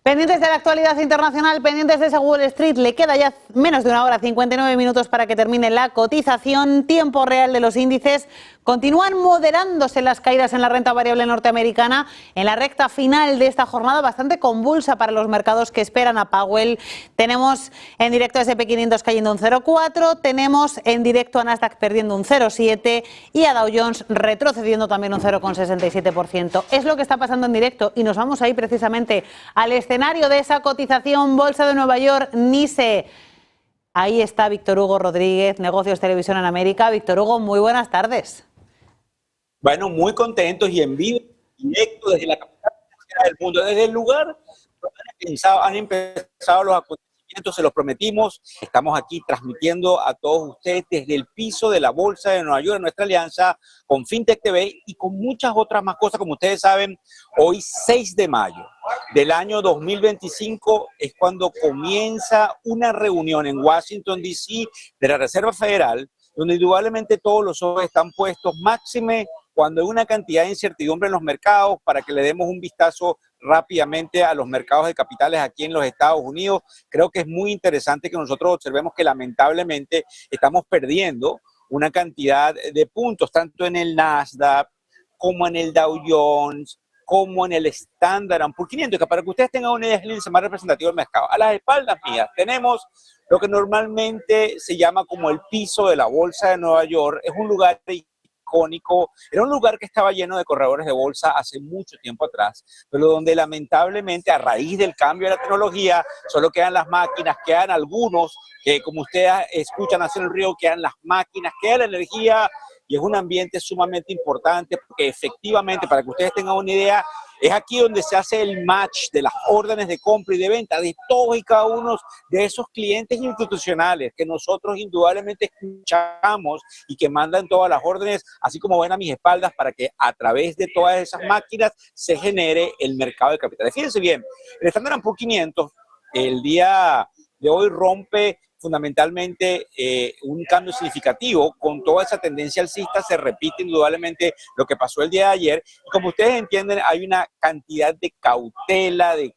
Pendientes de la actualidad internacional, pendientes de ese Wall Street, le queda ya menos de una hora, 59 minutos para que termine la cotización. Tiempo real de los índices. Continúan moderándose las caídas en la renta variable norteamericana en la recta final de esta jornada bastante convulsa para los mercados que esperan a Powell. Tenemos en directo a S&P 500 cayendo un 0,4, tenemos en directo a Nasdaq perdiendo un 0,7 y a Dow Jones retrocediendo también un 0,67%. Es lo que está pasando en directo y nos vamos ahí precisamente al escenario de esa cotización. Bolsa de Nueva York, NYSE. Ahí está Víctor Hugo Rodríguez, Negocios Televisión en América. Víctor Hugo, muy buenas tardes. Bueno, muy contentos y en vivo, directo desde la capital del mundo, desde el lugar donde han empezado los acontecimientos, se los prometimos. Estamos aquí transmitiendo a todos ustedes desde el piso de la Bolsa de Nueva York, en nuestra alianza con FinTech TV y con muchas otras más cosas. Como ustedes saben, hoy 6 de mayo del año 2025 es cuando comienza una reunión en Washington, D.C. de la Reserva Federal, donde indudablemente todos los ojos están puestos, máxime cuando hay una cantidad de incertidumbre en los mercados, para que le demos un vistazo rápidamente a los mercados de capitales aquí en los Estados Unidos. Creo que es muy interesante que nosotros observemos que lamentablemente estamos perdiendo una cantidad de puntos, tanto en el Nasdaq como en el Dow Jones, como en el Standard & Poor's 500, que para que ustedes tengan una idea es el índice más representativo del mercado. A las espaldas mías tenemos lo que normalmente se llama como el piso de la Bolsa de Nueva York. Es un lugar icónico, era un lugar que estaba lleno de corredores de bolsa hace mucho tiempo atrás, pero donde lamentablemente a raíz del cambio de la tecnología solo quedan las máquinas, quedan algunos que como ustedes escuchan hacer el río, quedan las máquinas, queda la energía y es un ambiente sumamente importante porque efectivamente, para que ustedes tengan una idea, es aquí donde se hace el match de las órdenes de compra y de venta de todos y cada uno de esos clientes institucionales que nosotros indudablemente escuchamos y que mandan todas las órdenes, así como ven a mis espaldas, para que a través de todas esas máquinas se genere el mercado de capitales. Fíjense bien, el Standard & Poor's 500 el día de hoy rompe fundamentalmente un cambio significativo. Con toda esa tendencia alcista se repite indudablemente lo que pasó el día de ayer. Y como ustedes entienden, hay una cantidad de cautela, de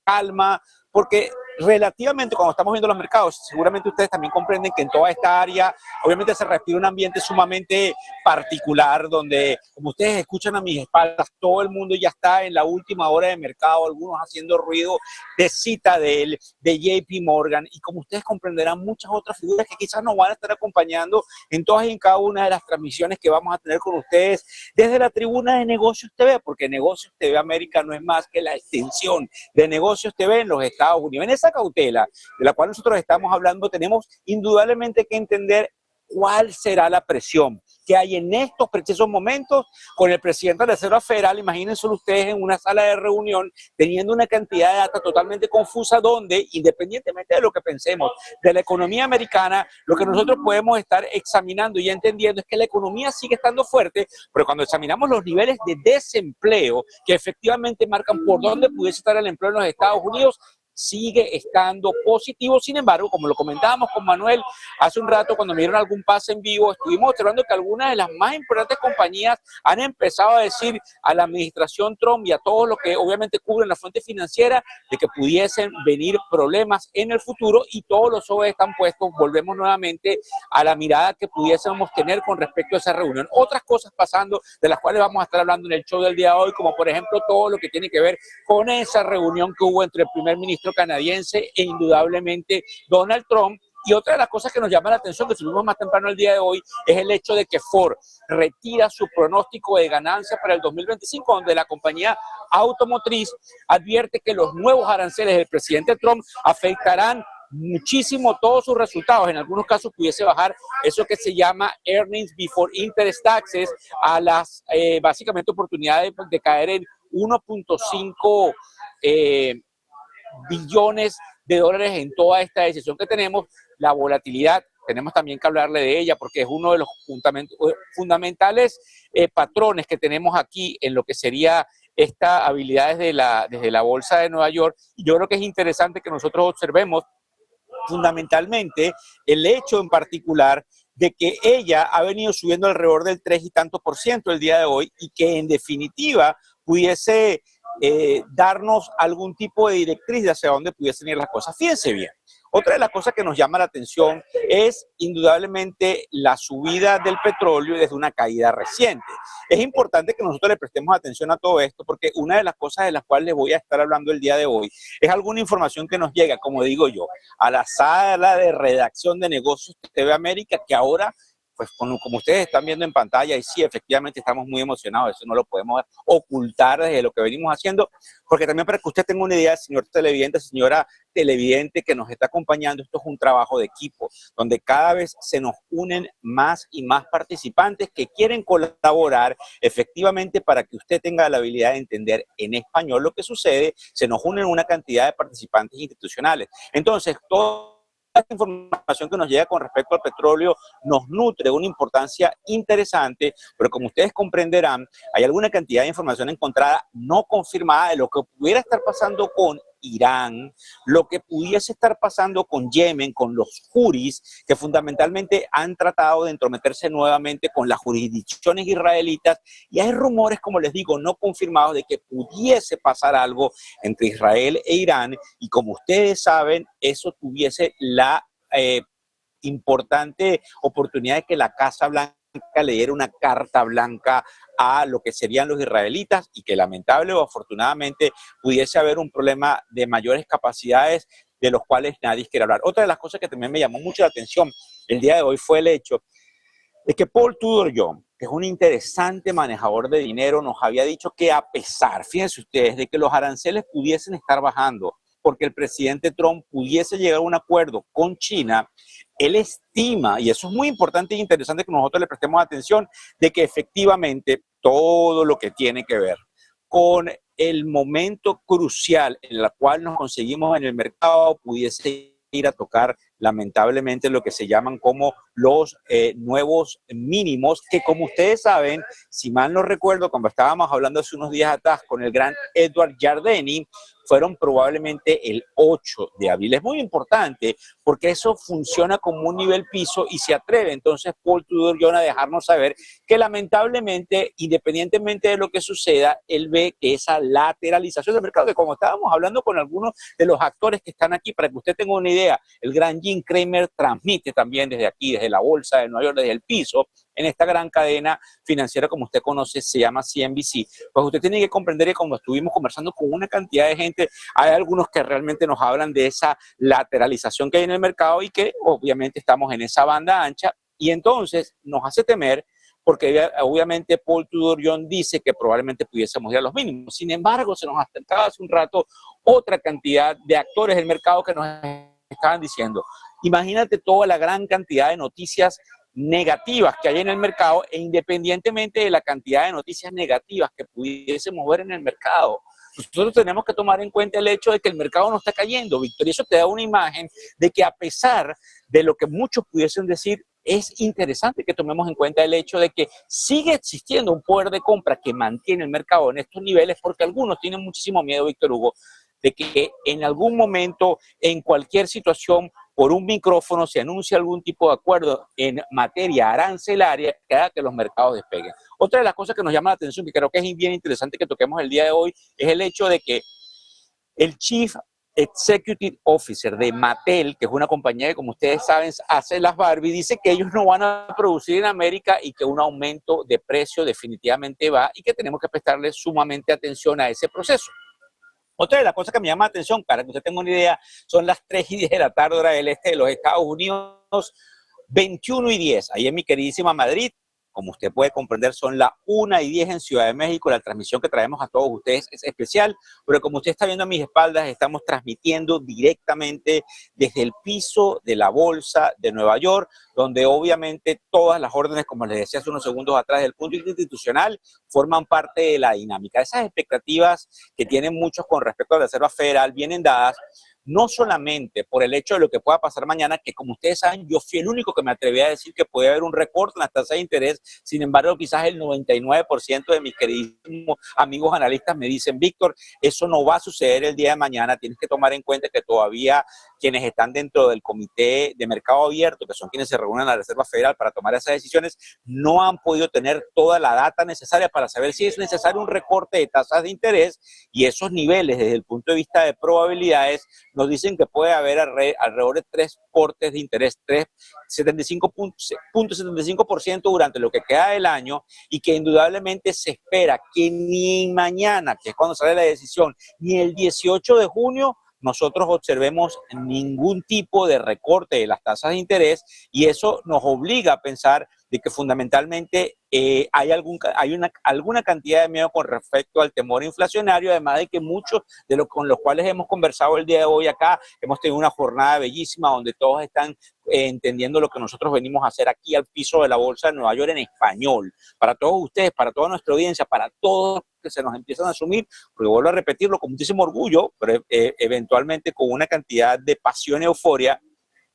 calma, porque relativamente cuando estamos viendo los mercados, seguramente ustedes también comprenden que en toda esta área obviamente se respira un ambiente sumamente particular, donde como ustedes escuchan a mis espaldas, todo el mundo ya está en la última hora de mercado, algunos haciendo ruido de Citadel, de JP Morgan, y como ustedes comprenderán, muchas otras figuras que quizás nos van a estar acompañando en todas y en cada una de las transmisiones que vamos a tener con ustedes desde la tribuna de Negocios TV, porque Negocios TV América no es más que la extensión de Negocios TV en los Estados Unidos. En esa cautela de la cual nosotros estamos hablando, tenemos indudablemente que entender cuál será la presión que hay en estos precisos momentos con el presidente de la Reserva Federal. Imagínense ustedes en una sala de reunión teniendo una cantidad de data totalmente confusa, donde independientemente de lo que pensemos de la economía americana, lo que nosotros podemos estar examinando y entendiendo es que la economía sigue estando fuerte, pero cuando examinamos los niveles de desempleo que efectivamente marcan por dónde pudiese estar el empleo en los Estados Unidos, sigue estando positivo. Sin embargo, como lo comentábamos con Manuel hace un rato cuando me dieron algún pase en vivo, estuvimos observando que algunas de las más importantes compañías han empezado a decir a la administración Trump y a todos los que obviamente cubren la fuente financiera de que pudiesen venir problemas en el futuro, y todos los ojos están puestos, volvemos nuevamente a la mirada que pudiésemos tener con respecto a esa reunión. Otras cosas pasando de las cuales vamos a estar hablando en el show del día de hoy, como por ejemplo todo lo que tiene que ver con esa reunión que hubo entre el primer ministro canadiense e indudablemente Donald Trump. Y otra de las cosas que nos llama la atención, que subimos más temprano el día de hoy, es el hecho de que Ford retira su pronóstico de ganancia para el 2025, donde la compañía automotriz advierte que los nuevos aranceles del presidente Trump afectarán muchísimo todos sus resultados. En algunos casos pudiese bajar eso que se llama Earnings Before Interest Taxes a las básicamente oportunidades de caer en 1.5 billones de dólares en toda esta decisión que tenemos. La volatilidad, tenemos también que hablarle de ella porque es uno de los fundamentales patrones que tenemos aquí en lo que sería esta habilidad desde la Bolsa de Nueva York. Y yo creo que es interesante que nosotros observemos fundamentalmente el hecho en particular de que ella ha venido subiendo alrededor del 3 y tanto % el día de hoy, y que en definitiva pudiese darnos algún tipo de directriz de hacia dónde pudiesen ir las cosas. Fíjense bien. Otra de las cosas que nos llama la atención es indudablemente la subida del petróleo desde una caída reciente. Es importante que nosotros le prestemos atención a todo esto porque una de las cosas de las cuales les voy a estar hablando el día de hoy es alguna información que nos llega, como digo yo, a la sala de redacción de negocios de TV América, que ahora, pues como ustedes están viendo en pantalla, y sí, efectivamente estamos muy emocionados, eso no lo podemos ocultar desde lo que venimos haciendo, porque también para que usted tenga una idea, señor televidente, señora televidente que nos está acompañando, esto es un trabajo de equipo, donde cada vez se nos unen más y más participantes que quieren colaborar efectivamente para que usted tenga la habilidad de entender en español lo que sucede, se nos unen una cantidad de participantes institucionales. Entonces, todo esta información que nos llega con respecto al petróleo nos nutre una importancia interesante, pero como ustedes comprenderán, hay alguna cantidad de información encontrada no confirmada de lo que pudiera estar pasando con Irán, lo que pudiese estar pasando con Yemen, con los huris, que fundamentalmente han tratado de entrometerse nuevamente con las jurisdicciones israelitas, y hay rumores, como les digo, no confirmados de que pudiese pasar algo entre Israel e Irán, y como ustedes saben, eso tuviese la importante oportunidad de que la Casa Blanca le diera una carta blanca a lo que serían los israelitas y que lamentable o afortunadamente pudiese haber un problema de mayores capacidades de los cuales nadie quiere hablar. Otra de las cosas que también me llamó mucho la atención el día de hoy fue el hecho de que Paul Tudor Jones, que es un interesante manejador de dinero, nos había dicho que a pesar, fíjense ustedes, de que los aranceles pudiesen estar bajando, porque el presidente Trump pudiese llegar a un acuerdo con China, él estima, y eso es muy importante e interesante que nosotros le prestemos atención, de que efectivamente todo lo que tiene que ver con el momento crucial en el cual nos conseguimos en el mercado pudiese ir a tocar lamentablemente lo que se llaman como los nuevos mínimos, que como ustedes saben, si mal no recuerdo, cuando estábamos hablando hace unos días atrás con el gran Edward Jardini, fueron probablemente el 8 de abril. Es muy importante porque eso funciona como un nivel piso y se atreve entonces Paul Tudor Jones a dejarnos saber que lamentablemente, independientemente de lo que suceda, él ve que esa lateralización del mercado, que como estábamos hablando con algunos de los actores que están aquí, para que usted tenga una idea, el gran Jim Cramer transmite también desde aquí, desde la bolsa de Nueva York, desde el piso, en esta gran cadena financiera como usted conoce, se llama CNBC. Pues usted tiene que comprender que como estuvimos conversando con una cantidad de gente, hay algunos que realmente nos hablan de esa lateralización que hay en el mercado y que obviamente estamos en esa banda ancha, y entonces nos hace temer porque obviamente Paul Tudor Jones dice que probablemente pudiésemos ir a los mínimos. Sin embargo, se nos acercaba hace un rato otra cantidad de actores del mercado que nos estaban diciendo, imagínate toda la gran cantidad de noticias negativas que hay en el mercado e independientemente de la cantidad de noticias negativas que pudiésemos ver en el mercado, nosotros tenemos que tomar en cuenta el hecho de que el mercado no está cayendo, Víctor, y eso te da una imagen de que a pesar de lo que muchos pudiesen decir, es interesante que tomemos en cuenta el hecho de que sigue existiendo un poder de compra que mantiene el mercado en estos niveles, porque algunos tienen muchísimo miedo, Víctor Hugo, de que en algún momento, en cualquier situación, por un micrófono se anuncia algún tipo de acuerdo en materia arancelaria que haga que los mercados despeguen. Otra de las cosas que nos llama la atención, que creo que es bien interesante que toquemos el día de hoy, es el hecho de que el Chief Executive Officer de Mattel, que es una compañía que, como ustedes saben, hace las Barbie, dice que ellos no van a producir en América y que un aumento de precio definitivamente va y que tenemos que prestarle sumamente atención a ese proceso. Otra de las cosas que me llama la atención, para que usted tenga una idea, son las 3:10 de la tarde, hora del este de los Estados Unidos, 21:10, ahí en mi queridísima Madrid. Como usted puede comprender, son las 1:10 en Ciudad de México. La transmisión que traemos a todos ustedes es especial, pero como usted está viendo a mis espaldas, estamos transmitiendo directamente desde el piso de la Bolsa de Nueva York, donde obviamente todas las órdenes, como les decía hace unos segundos atrás, del punto de vista institucional, forman parte de la dinámica. Esas expectativas que tienen muchos con respecto a la Reserva Federal vienen dadas no solamente por el hecho de lo que pueda pasar mañana, que como ustedes saben, yo fui el único que me atreví a decir que puede haber un recorte en las tasas de interés. Sin embargo, quizás el 99% de mis queridísimos amigos analistas me dicen, Víctor, eso no va a suceder el día de mañana, tienes que tomar en cuenta que todavía quienes están dentro del Comité de Mercado Abierto, que son quienes se reúnen en la Reserva Federal para tomar esas decisiones, no han podido tener toda la data necesaria para saber si es necesario un recorte de tasas de interés, y esos niveles desde el punto de vista de probabilidades nos dicen que puede haber alrededor de 3 cortes de interés, 3,75% durante lo que queda del año, y que indudablemente se espera que ni mañana, que es cuando sale la decisión, ni el 18 de junio nosotros observemos ningún tipo de recorte de las tasas de interés, y eso nos obliga a pensar de que fundamentalmente hay alguna cantidad de miedo con respecto al temor inflacionario, además de que muchos de los con los cuales hemos conversado el día de hoy acá, hemos tenido una jornada bellísima donde todos están entendiendo lo que nosotros venimos a hacer aquí al piso de la Bolsa de Nueva York en español. Para todos ustedes, para toda nuestra audiencia, para todos que se nos empiezan a asumir, porque vuelvo a repetirlo con muchísimo orgullo, pero eventualmente con una cantidad de pasión y euforia,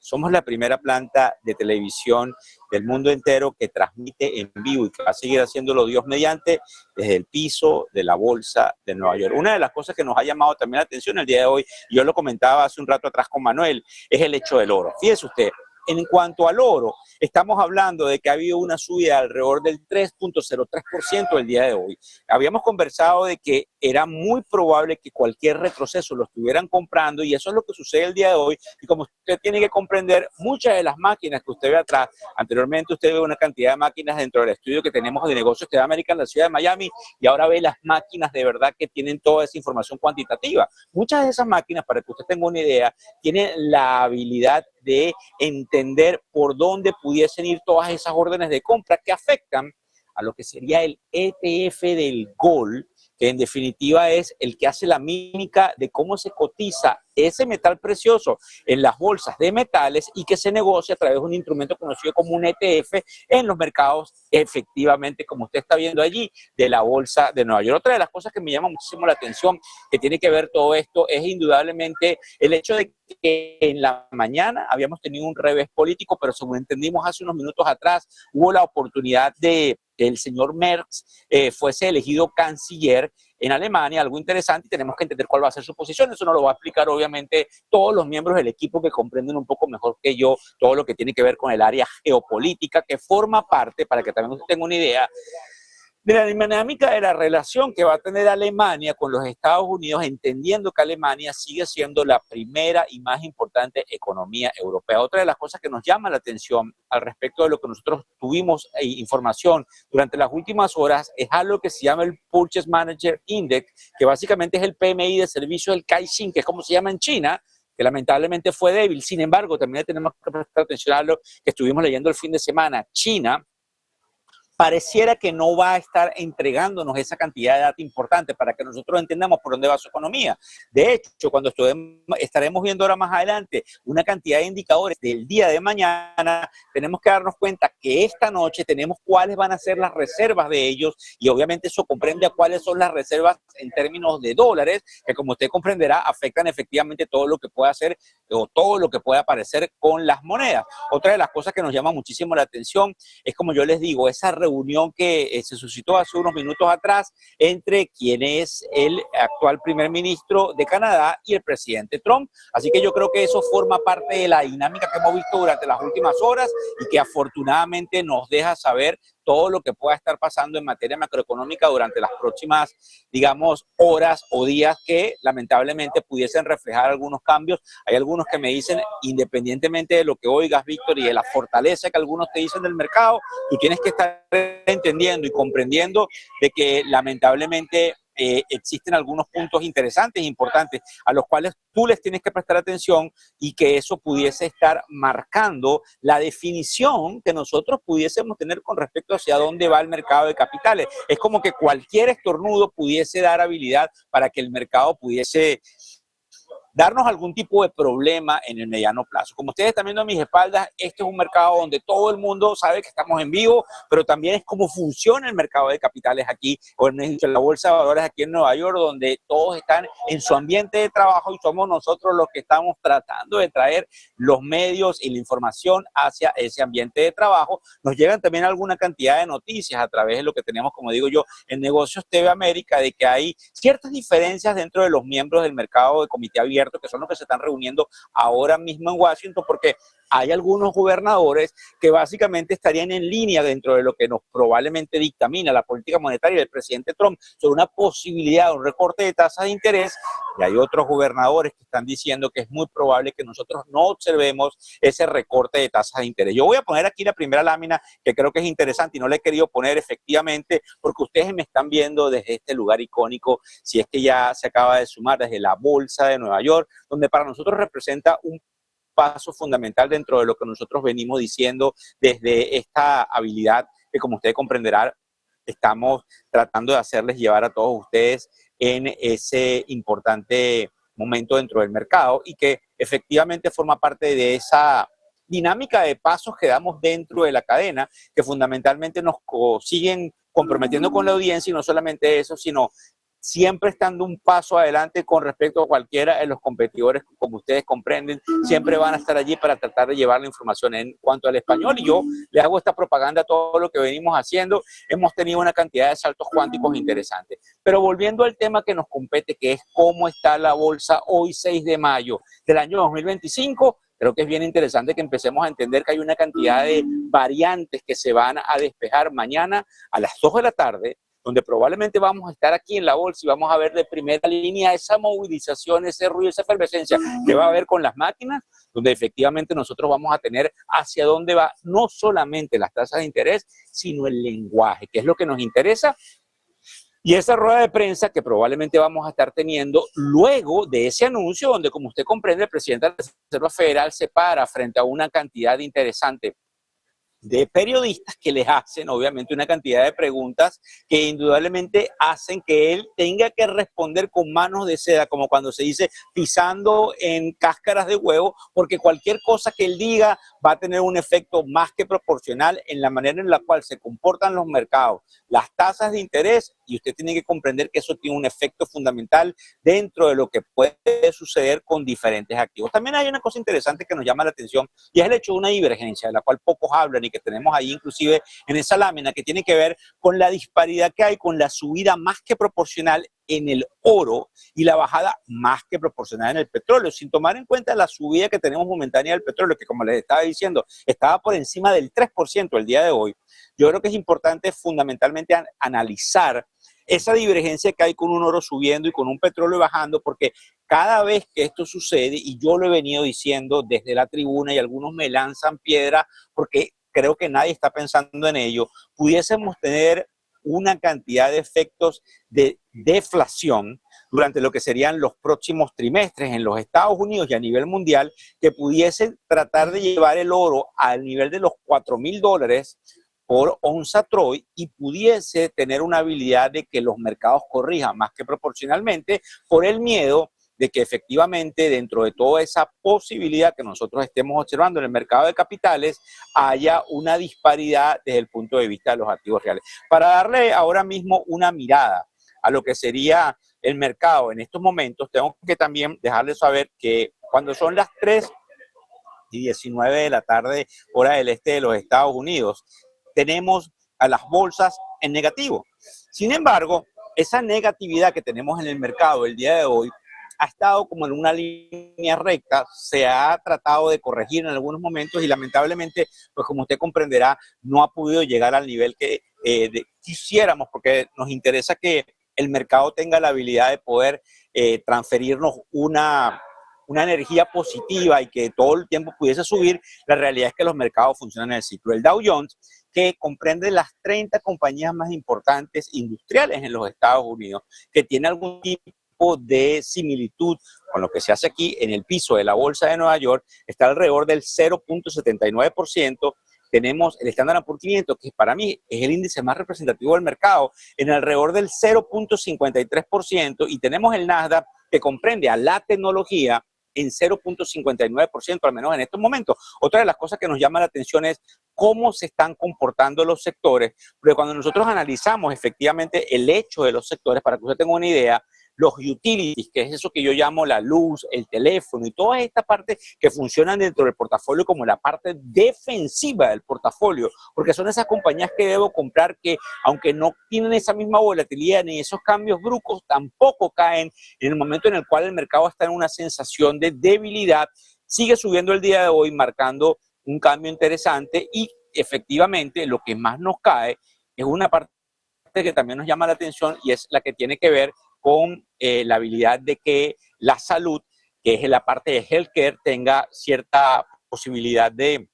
somos la primera planta de televisión del mundo entero que transmite en vivo y que va a seguir haciéndolo Dios mediante desde el piso de la Bolsa de Nueva York. Una de las cosas que nos ha llamado también la atención el día de hoy, y yo lo comentaba hace un rato atrás con Manuel, es el hecho del oro. Fíjese usted, en cuanto al oro, estamos hablando de que ha habido una subida alrededor del 3,03% el día de hoy. Habíamos conversado de que era muy probable que cualquier retroceso lo estuvieran comprando, y eso es lo que sucede el día de hoy. Y como usted tiene que comprender, muchas de las máquinas que usted ve atrás, anteriormente usted ve una cantidad de máquinas dentro del estudio que tenemos de negocios de América en la ciudad de Miami, y ahora ve las máquinas de verdad que tienen toda esa información cuantitativa. Muchas de esas máquinas, para que usted tenga una idea, tienen la habilidad de entender por dónde pudiesen ir todas esas órdenes de compra que afectan a lo que sería el ETF del Gold, que en definitiva es el que hace la mímica de cómo se cotiza ese metal precioso en las bolsas de metales y que se negocia a través de un instrumento conocido como un ETF en los mercados, efectivamente, como usted está viendo allí, de la Bolsa de Nueva York. Otra de las cosas que me llama muchísimo la atención, que tiene que ver todo esto, es indudablemente el hecho de que en la mañana habíamos tenido un revés político, pero según entendimos hace unos minutos atrás, hubo la oportunidad de que el señor Merz fuese elegido canciller en Alemania, algo interesante, y tenemos que entender cuál va a ser su posición. Eso nos lo va a explicar obviamente todos los miembros del equipo que comprenden un poco mejor que yo todo lo que tiene que ver con el área geopolítica, que forma parte, para que también usted tenga una idea, de la dinámica de la relación que va a tener Alemania con los Estados Unidos, entendiendo que Alemania sigue siendo la primera y más importante economía europea. Otra de las cosas que nos llama la atención al respecto de lo que nosotros tuvimos información durante las últimas horas es algo que se llama el Purchase Manager Index, que básicamente es el PMI de servicio del Caixin, que es como se llama en China, que lamentablemente fue débil. Sin embargo, también tenemos que prestar atención a lo que estuvimos leyendo el fin de semana. China pareciera que no va a estar entregándonos esa cantidad de data importante para que nosotros entendamos por dónde va su economía. De hecho, cuando estaremos viendo ahora más adelante una cantidad de indicadores del día de mañana, tenemos que darnos cuenta que esta noche tenemos cuáles van a ser las reservas de ellos, y obviamente eso comprende a cuáles son las reservas en términos de dólares, que como usted comprenderá afectan efectivamente todo lo que pueda hacer o todo lo que pueda aparecer con las monedas. Otra de las cosas que nos llama muchísimo la atención es, como yo les digo, esa reunión que se suscitó hace unos minutos atrás entre quien es el actual primer ministro de Canadá y el presidente Trump. Así que yo creo que eso forma parte de la dinámica que hemos visto durante las últimas horas y que afortunadamente nos deja saber todo lo que pueda estar pasando en materia macroeconómica durante las próximas, digamos, horas o días que lamentablemente pudiesen reflejar algunos cambios. Hay algunos que me dicen, independientemente de lo que oigas, Víctor, y de la fortaleza que algunos te dicen del mercado, tú tienes que estar entendiendo y comprendiendo de que lamentablemente existen algunos puntos interesantes e importantes a los cuales tú les tienes que prestar atención, y que eso pudiese estar marcando la definición que nosotros pudiésemos tener con respecto hacia dónde va el mercado de capitales. Es como que cualquier estornudo pudiese dar habilidad para que el mercado pudiese darnos algún tipo de problema en el mediano plazo. Como ustedes están viendo a mis espaldas, este es un mercado donde todo el mundo sabe que estamos en vivo, pero también es cómo funciona el mercado de capitales aquí, o en la bolsa de valores aquí en Nueva York, donde todos están en su ambiente de trabajo y somos nosotros los que estamos tratando de traer los medios y la información hacia ese ambiente de trabajo. Nos llegan también alguna cantidad de noticias a través de lo que tenemos, como digo yo, en Negocios TV América, de que hay ciertas diferencias dentro de los miembros del mercado de comité abierto expertos, que son los que se están reuniendo ahora mismo en Washington, porque hay algunos gobernadores que básicamente estarían en línea dentro de lo que nos probablemente dictamina la política monetaria del presidente Trump sobre una posibilidad de un recorte de tasas de interés, y hay otros gobernadores que están diciendo que es muy probable que nosotros no observemos ese recorte de tasas de interés. Yo voy a poner aquí la primera lámina que creo que es interesante y no la he querido poner efectivamente porque ustedes me están viendo desde este lugar icónico, si es que ya se acaba de sumar, desde la Bolsa de Nueva York, donde para nosotros representa un paso fundamental dentro de lo que nosotros venimos diciendo desde esta habilidad que, como ustedes comprenderán, estamos tratando de hacerles llevar a todos ustedes en ese importante momento dentro del mercado y que efectivamente forma parte de esa dinámica de pasos que damos dentro de la cadena, que fundamentalmente nos siguen comprometiendo con la audiencia, y no solamente eso, sino siempre estando un paso adelante con respecto a cualquiera de los competidores, como ustedes comprenden, siempre van a estar allí para tratar de llevar la información en cuanto al español, y yo le hago esta propaganda a todo lo que venimos haciendo. Hemos tenido una cantidad de saltos cuánticos interesantes. Pero volviendo al tema que nos compete, que es cómo está la bolsa hoy, 6 de mayo del año 2025, creo que es bien interesante que empecemos a entender que hay una cantidad de variantes que se van a despejar mañana a las 2 de la tarde, donde probablemente vamos a estar aquí en la bolsa y vamos a ver de primera línea esa movilización, ese ruido, esa efervescencia que va a haber con las máquinas, donde efectivamente nosotros vamos a tener hacia dónde va no solamente las tasas de interés, sino el lenguaje, que es lo que nos interesa. Y esa rueda de prensa que probablemente vamos a estar teniendo luego de ese anuncio, donde, como usted comprende, el presidente de la Reserva Federal se para frente a una cantidad interesante de periodistas que les hacen obviamente una cantidad de preguntas que indudablemente hacen que él tenga que responder con manos de seda, como cuando se dice pisando en cáscaras de huevo, porque cualquier cosa que él diga va a tener un efecto más que proporcional en la manera en la cual se comportan los mercados, las tasas de interés, y usted tiene que comprender que eso tiene un efecto fundamental dentro de lo que puede suceder con diferentes activos. También hay una cosa interesante que nos llama la atención, y es el hecho de una divergencia de la cual pocos hablan y que tenemos ahí inclusive en esa lámina, que tiene que ver con la disparidad que hay con la subida más que proporcional en el oro y la bajada más que proporcional en el petróleo, sin tomar en cuenta la subida que tenemos momentánea del petróleo, que, como les estaba diciendo, estaba por encima del 3% el día de hoy. Yo creo que es importante fundamentalmente analizar esa divergencia que hay con un oro subiendo y con un petróleo bajando, porque cada vez que esto sucede, y yo lo he venido diciendo desde la tribuna y algunos me lanzan piedra porque creo que nadie está pensando en ello, pudiésemos tener una cantidad de efectos de deflación durante lo que serían los próximos trimestres en los Estados Unidos y a nivel mundial, que pudiesen tratar de llevar el oro al nivel de los $4,000 por onza Troy y pudiese tener una habilidad de que los mercados corrijan más que proporcionalmente por el miedo de que efectivamente dentro de toda esa posibilidad que nosotros estemos observando en el mercado de capitales haya una disparidad desde el punto de vista de los activos reales. Para darle ahora mismo una mirada a lo que sería el mercado en estos momentos, tengo que también dejarles saber que cuando son las 3:19 de la tarde, hora del este de los Estados Unidos, tenemos a las bolsas en negativo. Sin embargo, esa negatividad que tenemos en el mercado el día de hoy ha estado como en una línea recta, se ha tratado de corregir en algunos momentos y lamentablemente, pues como usted comprenderá, no ha podido llegar al nivel que quisiéramos, porque nos interesa que el mercado tenga la habilidad de poder transferirnos una energía positiva y que todo el tiempo pudiese subir. La realidad es que los mercados funcionan en el ciclo. El Dow Jones, que comprende las 30 compañías más importantes industriales en los Estados Unidos, que tiene algún tipo de similitud con lo que se hace aquí en el piso de la Bolsa de Nueva York, está alrededor del 0.79%. Tenemos el Standard & Poor's 500, que para mí es el índice más representativo del mercado, en alrededor del 0.53%, y tenemos el Nasdaq, que comprende a la tecnología, en 0.59%, al menos en estos momentos. Otra de las cosas que nos llama la atención es cómo se están comportando los sectores, porque cuando nosotros analizamos efectivamente el hecho de los sectores, para que usted tenga una idea, los utilities, que es eso que yo llamo la luz, el teléfono y todas estas partes que funcionan dentro del portafolio como la parte defensiva del portafolio, porque son esas compañías que debo comprar que, aunque no tienen esa misma volatilidad ni esos cambios bruscos, tampoco caen en el momento en el cual el mercado está en una sensación de debilidad. Sigue subiendo el día de hoy, marcando un cambio interesante y efectivamente lo que más nos cae es una parte que también nos llama la atención y es la que tiene que ver con la habilidad de que la salud, que es la parte de healthcare, tenga cierta posibilidad de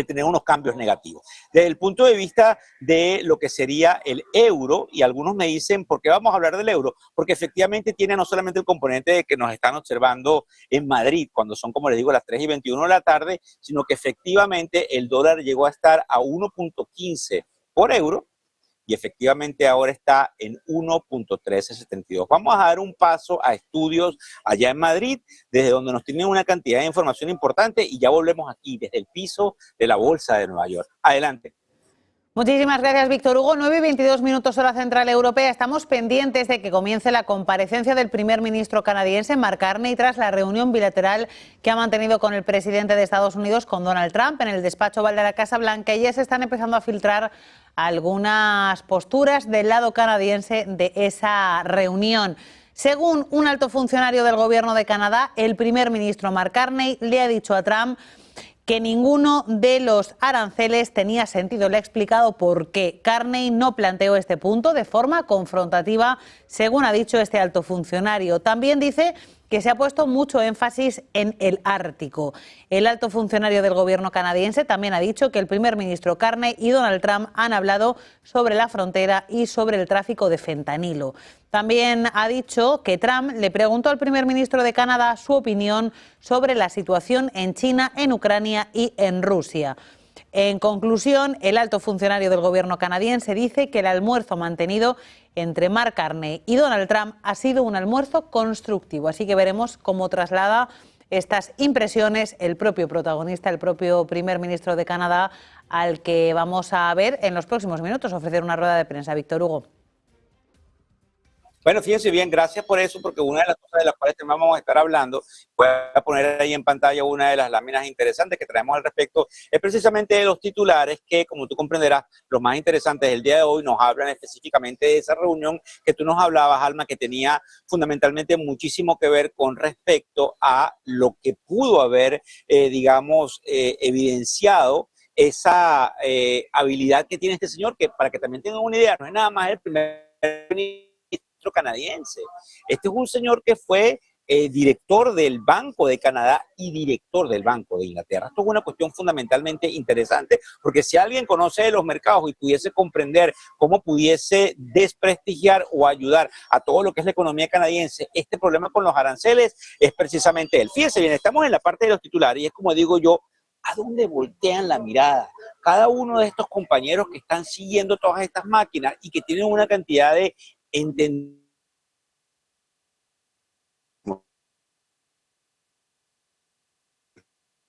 tener unos cambios negativos. Desde el punto de vista de lo que sería el euro, y algunos me dicen, ¿por qué vamos a hablar del euro? Porque efectivamente tiene no solamente el componente de que nos están observando en Madrid, cuando son, como les digo, las 3:21 de la tarde, sino que efectivamente el dólar llegó a estar a 1.15 por euro, y efectivamente ahora está en 1.1372. Vamos a dar un paso a estudios allá en Madrid, desde donde nos tienen una cantidad de información importante y ya volvemos aquí, desde el piso de la Bolsa de Nueva York. Adelante. Muchísimas gracias, Víctor Hugo. 9:22 hora central europea. Estamos pendientes de que comience la comparecencia del primer ministro canadiense, Mark Carney, tras la reunión bilateral que ha mantenido con el presidente de Estados Unidos, con Donald Trump, en el despacho Oval de la Casa Blanca. Y ya se están empezando a filtrar algunas posturas del lado canadiense de esa reunión. Según un alto funcionario del gobierno de Canadá, el primer ministro Mark Carney le ha dicho a Trump que ninguno de los aranceles tenía sentido. Le ha explicado por qué. Carney no planteó este punto de forma confrontativa, según ha dicho este alto funcionario. También dice que se ha puesto mucho énfasis en el Ártico. El alto funcionario del gobierno canadiense también ha dicho que el primer ministro Carney y Donald Trump han hablado sobre la frontera y sobre el tráfico de fentanilo. También ha dicho que Trump le preguntó al primer ministro de Canadá su opinión sobre la situación en China, en Ucrania y en Rusia. En conclusión, el alto funcionario del gobierno canadiense dice que el almuerzo mantenido entre Mark Carney y Donald Trump ha sido un almuerzo constructivo. Así que veremos cómo traslada estas impresiones el propio protagonista, el propio primer ministro de Canadá, al que vamos a ver en los próximos minutos ofrecer una rueda de prensa. Víctor Hugo. Bueno, fíjense bien, gracias por eso, porque una de las cosas de las cuales vamos a estar hablando, voy a poner ahí en pantalla una de las láminas interesantes que traemos al respecto, es precisamente de los titulares que, como tú comprenderás, los más interesantes del día de hoy nos hablan específicamente de esa reunión que tú nos hablabas, Alma, que tenía fundamentalmente muchísimo que ver con respecto a lo que pudo haber, evidenciado esa habilidad que tiene este señor, que para que también tengan una idea, no es nada más el primer ministro canadiense. Este es un señor que fue director del Banco de Canadá y director del Banco de Inglaterra. Esto es una cuestión fundamentalmente interesante, porque si alguien conoce de los mercados y pudiese comprender cómo pudiese desprestigiar o ayudar a todo lo que es la economía canadiense, este problema con los aranceles es precisamente él. Fíjense bien, estamos en la parte de los titulares y es como digo yo, ¿a dónde voltean la mirada? Cada uno de estos compañeros que están siguiendo todas estas máquinas y que tienen una cantidad de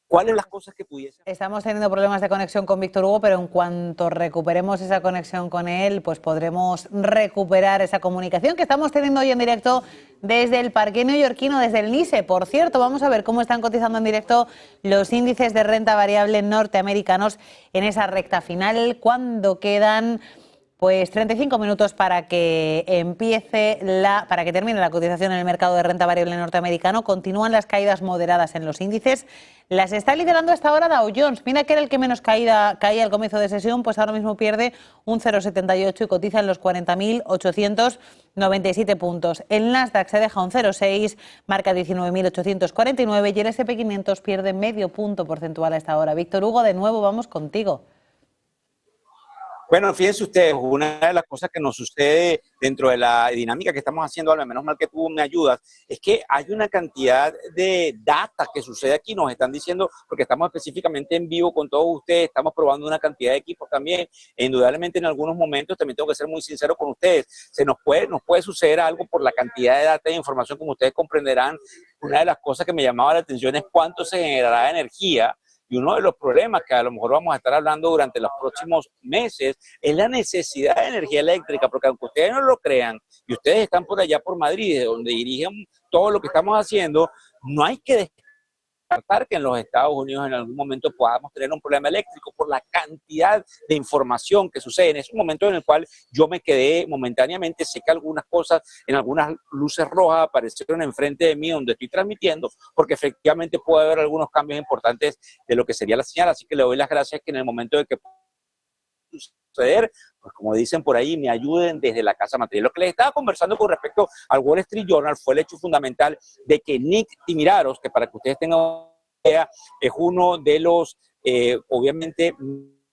¿cuáles son las cosas que pudiesen? Estamos teniendo problemas de conexión con Víctor Hugo, pero en cuanto recuperemos esa conexión con él, pues podremos recuperar esa comunicación que estamos teniendo hoy en directo desde el parque neoyorquino, desde el NICE. Por cierto, vamos a ver cómo están cotizando en directo los índices de renta variable norteamericanos en esa recta final, cuando quedan pues 35 minutos para que termine la cotización en el mercado de renta variable norteamericano. Continúan las caídas moderadas en los índices. Las está liderando hasta ahora Dow Jones. Mira que era el que menos caía al comienzo de sesión, pues ahora mismo pierde un 0,78 y cotiza en los 40.897 puntos. El Nasdaq se deja un 0,6, marca 19.849 y el S&P 500 pierde medio punto porcentual a esta hora. Víctor Hugo, de nuevo vamos contigo. Bueno, fíjense ustedes, una de las cosas que nos sucede dentro de la dinámica que estamos haciendo, al menos mal que tú me ayudas, es que hay una cantidad de data que sucede aquí, nos están diciendo, porque estamos específicamente en vivo con todos ustedes, estamos probando una cantidad de equipos también, e indudablemente en algunos momentos, también tengo que ser muy sincero con ustedes, nos puede suceder algo por la cantidad de data e información, como ustedes comprenderán. Una de las cosas que me llamaba la atención es cuánto se generará de energía Y uno de los problemas que a lo mejor vamos a estar hablando durante los próximos meses es la necesidad de energía eléctrica, porque aunque ustedes no lo crean, y ustedes están por allá por Madrid, donde dirigen todo lo que estamos haciendo, no hay que descartar que en los Estados Unidos en algún momento podamos tener un problema eléctrico por la cantidad de información que sucede. En ese momento en el cual yo me quedé momentáneamente, sé que algunas cosas, en algunas luces rojas aparecieron enfrente de mí donde estoy transmitiendo, porque efectivamente puede haber algunos cambios importantes de lo que sería la señal, así que le doy las gracias que en el momento de que suceder, pues como dicen por ahí, me ayuden desde la casa material. Lo que les estaba conversando con respecto al Wall Street Journal fue el hecho fundamental de que Nick Timiraros, que para que ustedes tengan una idea, es uno de los, obviamente,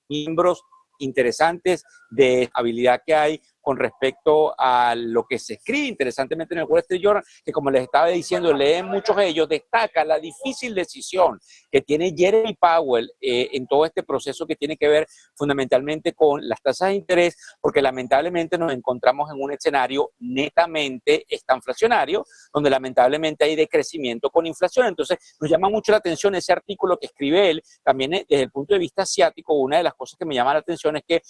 miembros interesantes de habilidad que hay con respecto a lo que se escribe interesantemente en el Wall Street Journal, que como les estaba diciendo, leen muchos de ellos, destaca la difícil decisión que tiene Jeremy Powell en todo este proceso que tiene que ver fundamentalmente con las tasas de interés, porque lamentablemente nos encontramos en un escenario netamente estanflacionario, donde lamentablemente hay decrecimiento con inflación. Entonces nos llama mucho la atención ese artículo que escribe él, también desde el punto de vista asiático. Una de las cosas que me llama la atención es que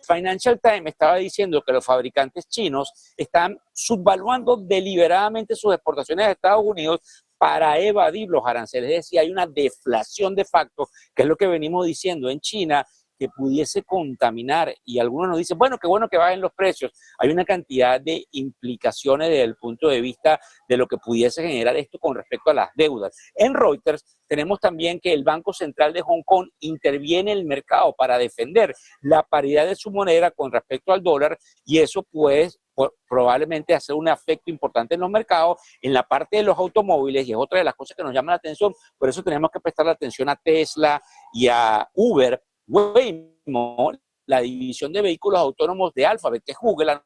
Financial Times estaba diciendo que los fabricantes chinos están subvaluando deliberadamente sus exportaciones a Estados Unidos para evadir los aranceles. Es decir, hay una deflación de facto, que es lo que venimos diciendo en China, que pudiese contaminar, y algunos nos dicen, bueno, qué bueno que bajen los precios. Hay una cantidad de implicaciones desde el punto de vista de lo que pudiese generar esto con respecto a las deudas. En Reuters tenemos también que el Banco Central de Hong Kong interviene en el mercado para defender la paridad de su moneda con respecto al dólar, y eso pues probablemente hacer un efecto importante en los mercados, en la parte de los automóviles, y es otra de las cosas que nos llama la atención. Por eso tenemos que prestar atención a Tesla y a Uber. Waymo, la división de vehículos autónomos de Alphabet, que es Google, a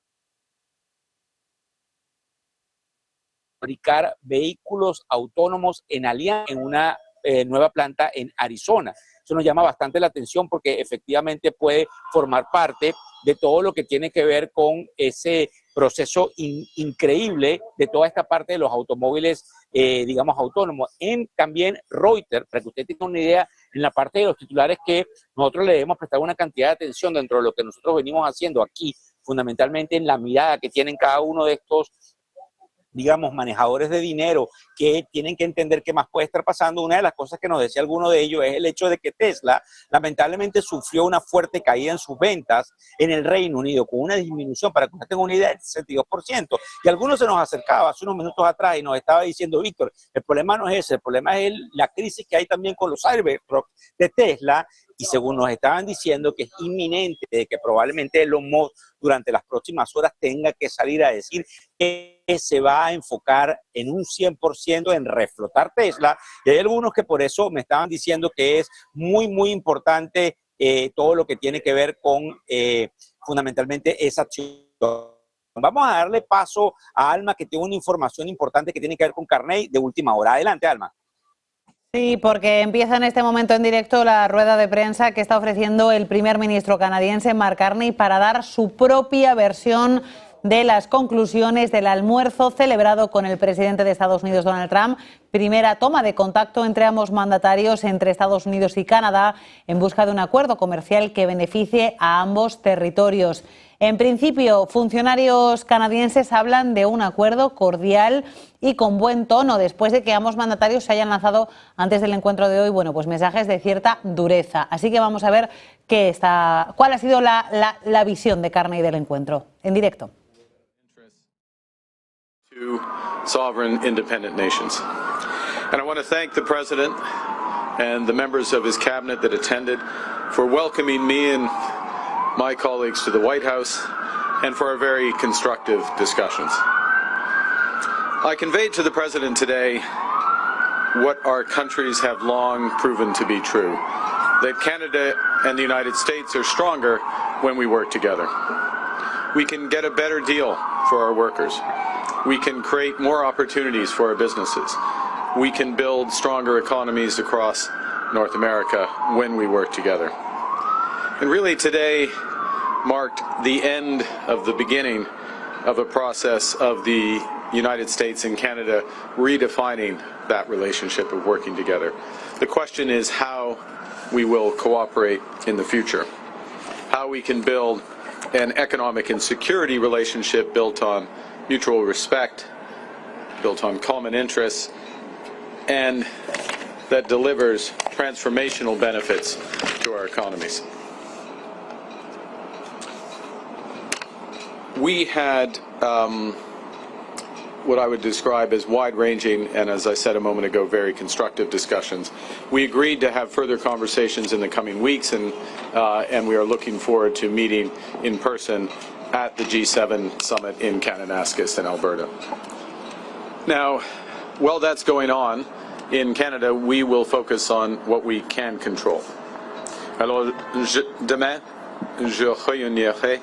fabricar vehículos autónomos en alianza en una nueva planta en Arizona. Eso nos llama bastante la atención porque efectivamente puede formar parte de todo lo que tiene que ver con ese proceso increíble de toda esta parte de los automóviles, digamos, autónomos. También Reuters, para que usted tenga una idea, en la parte de los titulares que nosotros le debemos prestar una cantidad de atención dentro de lo que nosotros venimos haciendo aquí, fundamentalmente en la mirada que tienen cada uno de estos, digamos, manejadores de dinero que tienen que entender qué más puede estar pasando. Una de las cosas que nos decía alguno de ellos es el hecho de que Tesla lamentablemente sufrió una fuerte caída en sus ventas en el Reino Unido, con una disminución, para que usted tenga una idea, del 62%. Y algunos se nos acercaba hace unos minutos atrás y nos estaba diciendo, Víctor, el problema no es ese, el problema es la crisis que hay también con los Cybertruck de Tesla, y según nos estaban diciendo que es inminente de que probablemente Elon Musk durante las próximas horas tenga que salir a decir que se va a enfocar en un 100% en reflotar Tesla. Y hay algunos que por eso me estaban diciendo que es muy, muy importante todo lo que tiene que ver con fundamentalmente esa acción. Vamos a darle paso a Alma, que tiene una información importante que tiene que ver con Carney de última hora. Adelante, Alma. Sí, porque empieza en este momento en directo la rueda de prensa que está ofreciendo el primer ministro canadiense Mark Carney para dar su propia versión de las conclusiones del almuerzo celebrado con el presidente de Estados Unidos, Donald Trump. Primera toma de contacto entre ambos mandatarios, entre Estados Unidos y Canadá, en busca de un acuerdo comercial que beneficie a ambos territorios. En principio, funcionarios canadienses hablan de un acuerdo cordial y con buen tono, después de que ambos mandatarios se hayan lanzado antes del encuentro de hoy, bueno, pues mensajes de cierta dureza. Así que vamos a ver cuál ha sido la visión de Carney del encuentro. En directo. To sovereign independent nations. And I want to thank the President and the members of his cabinet that attended for welcoming me and my colleagues to the White House and for our very constructive discussions. I conveyed to the President today what our countries have long proven to be true, that Canada and the United States are stronger when we work together. We can get a better deal for our workers. We can create more opportunities for our businesses. We can build stronger economies across North America when we work together. And really today marked the end of the beginning of a process of the United States and Canada redefining that relationship of working together. The question is how we will cooperate in the future, how we can build an economic and security relationship built on mutual respect, built on common interests, and that delivers transformational benefits to our economies. We had what I would describe as wide-ranging and, as I said a moment ago, very constructive discussions. We agreed to have further conversations in the coming weeks, and we are looking forward to meeting in person at the G7 summit in Kananaskis in Alberta. Now, while that's going on, in Canada, we will focus on what we can control. Alors, demain, je réunirai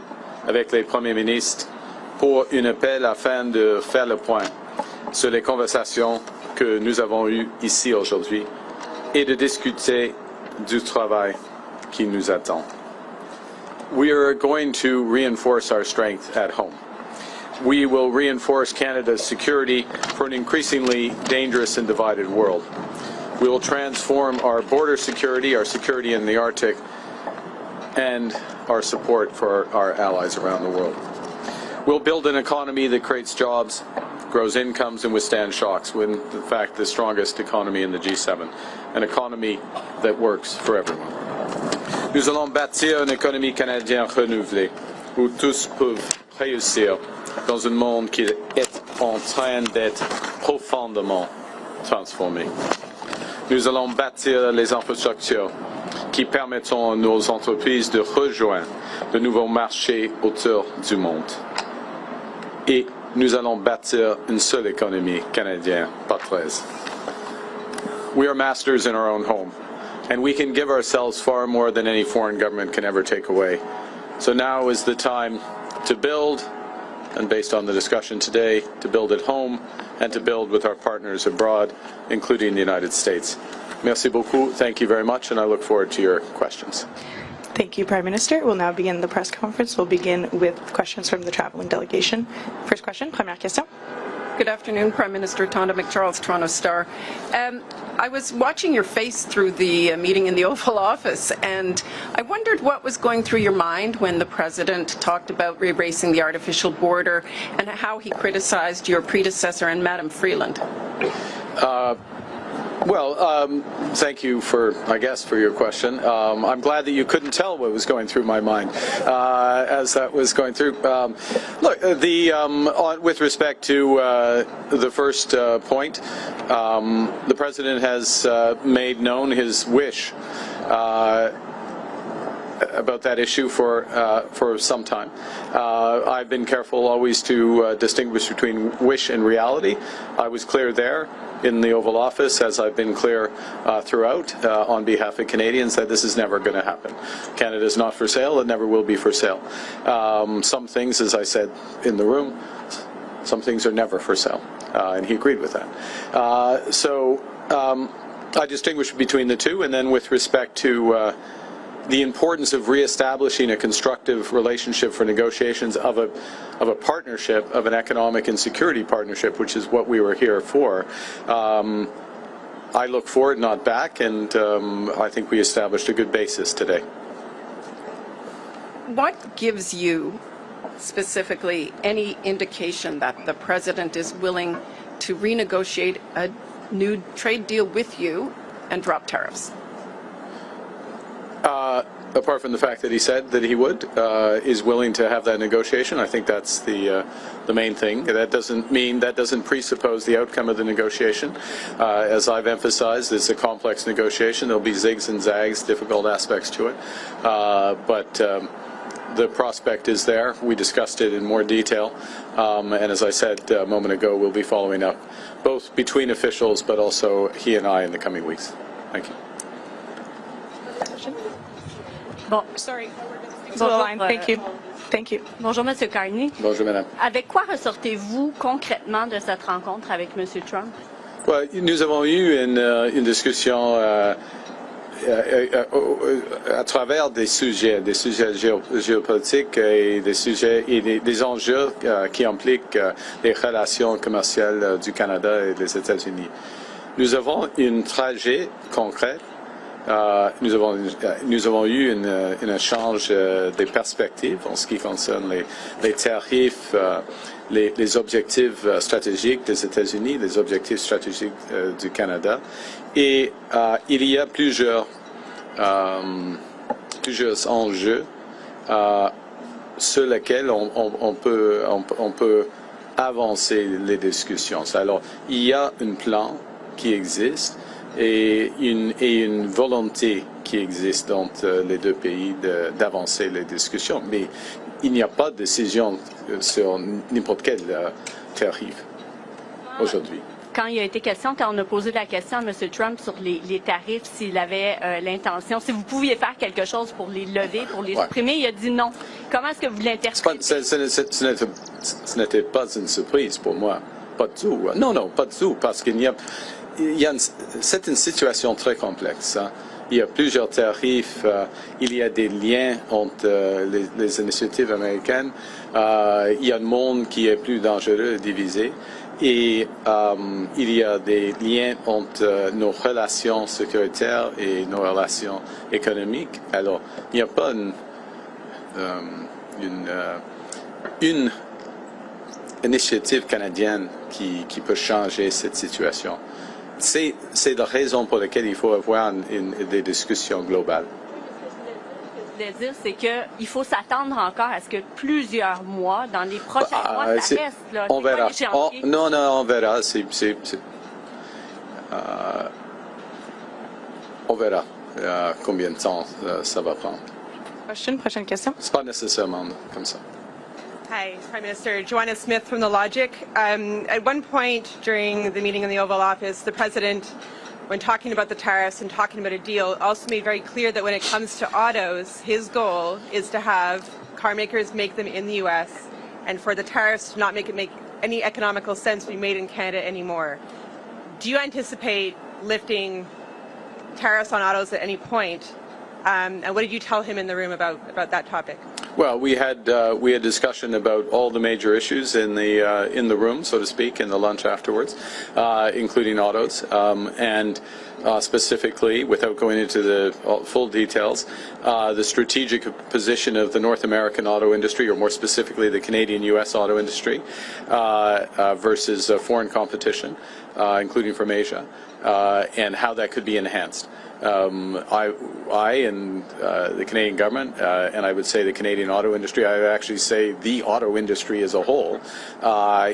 avec les premiers ministres pour un appel afin de faire le point sur les conversations que nous avons eues ici aujourd'hui et de discuter du travail qui nous attend. We are going to reinforce our strength at home. We will reinforce Canada's security for an increasingly dangerous and divided world. We will transform our border security, our security in the Arctic, and our support for our allies around the world. We'll build an economy that creates jobs, grows incomes, and withstands shocks, when, in fact, the strongest economy in the G7, an economy that works for everyone. Nous allons bâtir une économie canadienne renouvelée, où tous peuvent réussir dans un monde qui est en train d'être profondément transformé. Nous allons bâtir les infrastructures qui permettront à nos entreprises de rejoindre de nouveaux marchés autour du monde. Et nous allons bâtir une seule économie canadienne, pas 13. We are masters in our own home, and we can give ourselves far more than any foreign government can ever take away. So now is the time to build, and based on the discussion today, to build at home and to build with our partners abroad, including the United States. Merci beaucoup. Thank you very much, and I look forward to your questions. Thank you, Prime Minister. We'll now begin the press conference. We'll begin with questions from the traveling delegation. First question, première question. Good afternoon, Prime Minister. Tonda McCharles, Toronto Star. I was watching your face through the meeting in the Oval Office, and I wondered what was going through your mind when the President talked about erasing the artificial border and how he criticized your predecessor and Madam Freeland. Thank you for your question. I'm glad that you couldn't tell what was going through my mind as that was going through. With respect to the first point, the President has made known his wish about that issue for some time. I've been careful always to distinguish between wish and reality. I was clear there in the Oval Office, as I've been clear throughout on behalf of Canadians, that this is never going to happen. Canada is not for sale. It never will be for sale. Some things, as I said in the room, some things are never for sale, and he agreed with that. I distinguish between the two, and then with respect to the importance of reestablishing a constructive relationship for negotiations of a partnership, of an economic and security partnership, which is what we were here for. I look forward, not back, and I think we established a good basis today. What gives you specifically any indication that the President is willing to renegotiate a new trade deal with you and drop tariffs? Apart from the fact that he said that he would, is willing to have that negotiation, I think that's the main thing. That doesn't presuppose the outcome of the negotiation. As I've emphasized, it's a complex negotiation. There'll be zigs and zags, difficult aspects to it, but the prospect is there. We discussed it in more detail, and as I said a moment ago, we'll be following up both between officials, but also he and I in the coming weeks. Thank you. Bon, sorry. Thank you. Thank you. Bonjour, M. Carney. Bonjour, Madame. Avec quoi ressortez-vous concrètement de cette rencontre avec M. Trump? Nous avons eu une discussion à travers des sujets géopolitiques et des sujets et des enjeux qui impliquent les relations commerciales du Canada et des États-Unis. Nous avons une trajet concrète. Nous avons eu un échange des perspectives en ce qui concerne les tarifs, les objectifs stratégiques des États-Unis, les objectifs stratégiques du Canada. Et il y a plusieurs enjeux sur lesquels on peut avancer les discussions. Alors, il y a un plan qui existe et une volonté qui existe entre les deux pays d'avancer les discussions. Mais il n'y a pas de décision sur n'importe quel tarif aujourd'hui. Quand il a été question, quand on a posé la question à M. Trump sur les tarifs, s'il avait l'intention, si vous pouviez faire quelque chose pour les lever, pour les supprimer, il a dit non. Comment est-ce que vous l'interprétez? Ce n'était pas une surprise pour moi. Pas du tout. Non, pas du tout, parce qu'il y a c'est une situation très complexe. Hein. Il y a plusieurs tarifs, il y a des liens entre les initiatives américaines, il y a un monde qui est plus dangereux et divisé, et il y a des liens entre nos relations sécuritaires et nos relations économiques. Alors, il n'y a pas une initiative canadienne qui peut changer cette situation. C'est la raison pour laquelle il faut avoir des discussions globales. Ce que je voulais dire, c'est qu'il faut s'attendre encore à ce que plusieurs mois, dans les prochains mois, ça reste. Là. On verra. Non, on verra. On verra combien de temps ça va prendre. Prochaine question. C'est pas nécessairement comme ça. Hi, Prime Minister. Joanna Smith from The Logic. At one point during the meeting in the Oval Office, the President, when talking about the tariffs and talking about a deal, also made very clear that when it comes to autos, his goal is to have car makers make them in the U.S. and for the tariffs to not make any economical sense to be made in Canada anymore. Do you anticipate lifting tariffs on autos at any point? And what did you tell him in the room about that topic? Well, we had discussion about all the major issues in the room, so to speak, in the lunch afterwards, including autos, and specifically, without going into the full details, the strategic position of the North American auto industry, or more specifically, the Canadian-U.S. auto industry, versus foreign competition, including from Asia, and how that could be enhanced. I and the Canadian government, and I would say the Canadian auto industry, I would actually say the auto industry as a whole,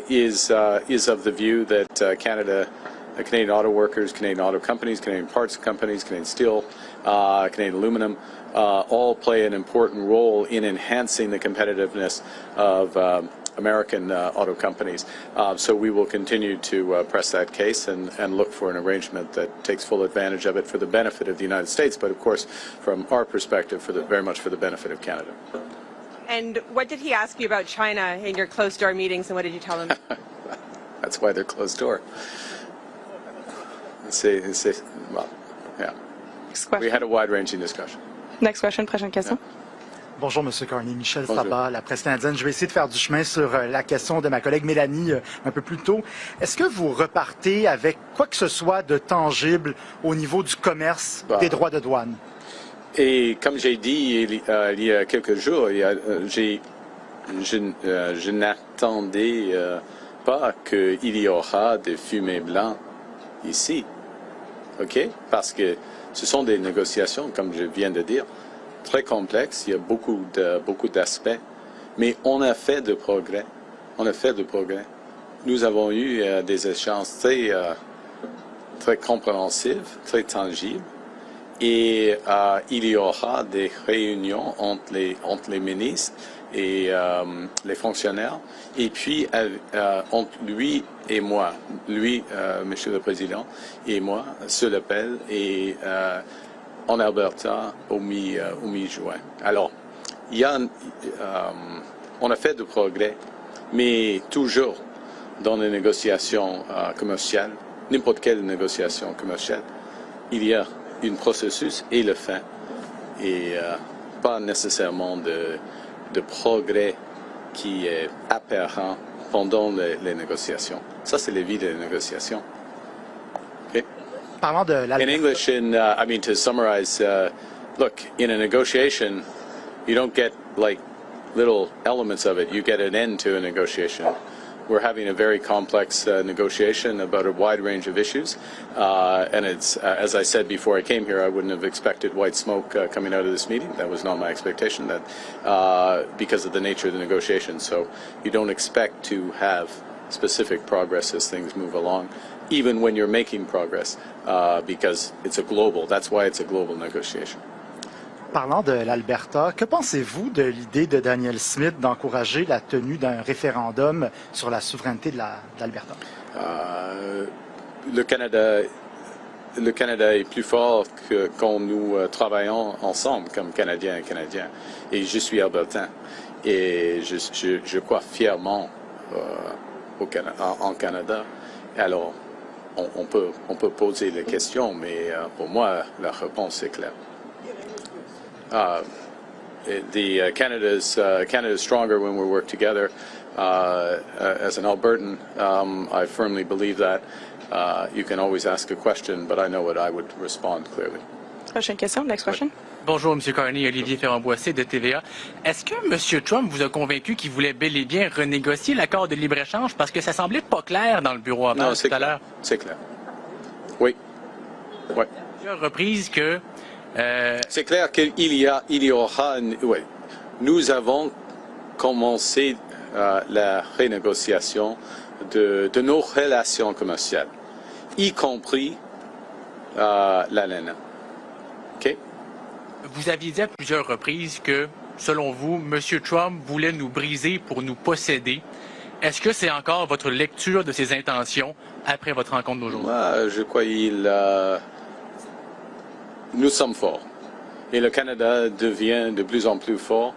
is of the view that Canadian auto workers, Canadian auto companies, Canadian parts companies, Canadian steel, Canadian aluminum, all play an important role in enhancing the competitiveness of American auto companies. So we will continue to press that case and look for an arrangement that takes full advantage of it for the benefit of the United States, but of course, from our perspective, very much for the benefit of Canada. And what did he ask you about China in your closed-door meetings, and what did you tell him? That's why they're closed door. Well, yeah. We had a wide-ranging discussion. Next question, prochaine question. Yeah. Bonjour, M. Carney. Michel Sabat, la presse canadienne. Je vais essayer de faire du chemin sur la question de ma collègue Mélanie un peu plus tôt. Est-ce que vous repartez avec quoi que ce soit de tangible au niveau du commerce des droits de douane? Et comme j'ai dit il y a quelques jours, je n'attendais pas qu'il y aura des fumées blancs ici. OK? Parce que ce sont des négociations, comme je viens de dire, très complexe, il y a beaucoup d'aspects, mais on a fait de progrès. Nous avons eu des échanges très compréhensifs, très tangibles, et il y aura des réunions entre les ministres et les fonctionnaires, et puis entre lui et moi, Monsieur le Président, et moi, sur l'appel, et en Alberta au mi-juin. Alors, on a fait du progrès, mais toujours dans les négociations commerciales, n'importe quelle négociation commerciale, il y a un processus et le fin, et pas nécessairement de progrès qui est apparent pendant les négociations. Ça, c'est la vie des négociations. Okay? Parlant de In English, to summarize, look, in a negotiation, you don't get like little elements of it. You get an end to a negotiation. We're having a very complex negotiation about a wide range of issues, and it's, as I said before I came here, I wouldn't have expected white smoke coming out of this meeting. That was not my expectation, because of the nature of the negotiation. So you don't expect to have specific progress as things move along, even when you're making progress, because it's a global. That's why it's a global negotiation. Parlant de l'Alberta, que pensez-vous de l'idée de Danielle Smith d'encourager la tenue d'un référendum sur la souveraineté de l'Alberta? Le Canada est plus fort que quand nous travaillons ensemble comme Canadiens et Canadiens. Et je suis albertain. Et je crois fièrement en Canada. Alors, on peut poser les questions, mais pour moi, la réponse est claire. Canada is stronger when we work together. As an Albertan, I firmly believe that. You can always ask a question, but I know what I would respond clearly. Prochaine question. Next question. Bonjour, M. Carney, Olivier Ferrand-Boissé de TVA. Est-ce que M. Trump vous a convaincu qu'il voulait bel et bien renégocier l'accord de libre-échange? Parce que ça semblait pas clair dans le bureau avant tout à l'heure. C'est clair. Oui. Oui. Plusieurs reprises que... C'est clair qu'il y aura... Oui. Nous avons commencé la renégociation de nos relations commerciales, y compris la laine. OK? Vous aviez dit à plusieurs reprises que, selon vous, M. Trump voulait nous briser pour nous posséder. Est-ce que c'est encore votre lecture de ses intentions après votre rencontre d'aujourd'hui? Moi, je crois nous sommes forts. Et le Canada devient de plus en plus fort,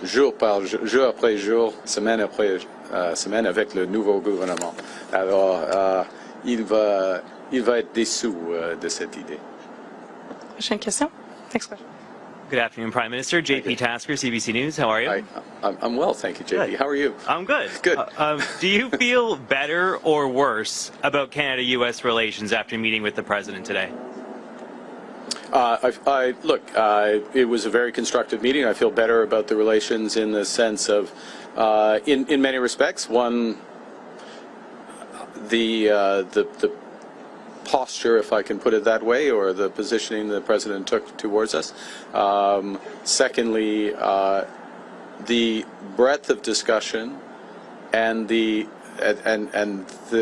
jour après jour, semaine après semaine, avec le nouveau gouvernement. Alors, il va être déçu de cette idée. Prochaine question. Next question. Good afternoon, Prime Minister. JP Tasker, CBC News. How are you? I'm well, thank you, JP. Good. How are you? I'm good. Good. Do you feel better or worse about Canada-U.S. relations after meeting with the President today? Look, it was a very constructive meeting. I feel better about the relations in the sense of, in many respects, one, the posture, if I can put it that way, or the positioning the President took towards us. Secondly, the breadth of discussion and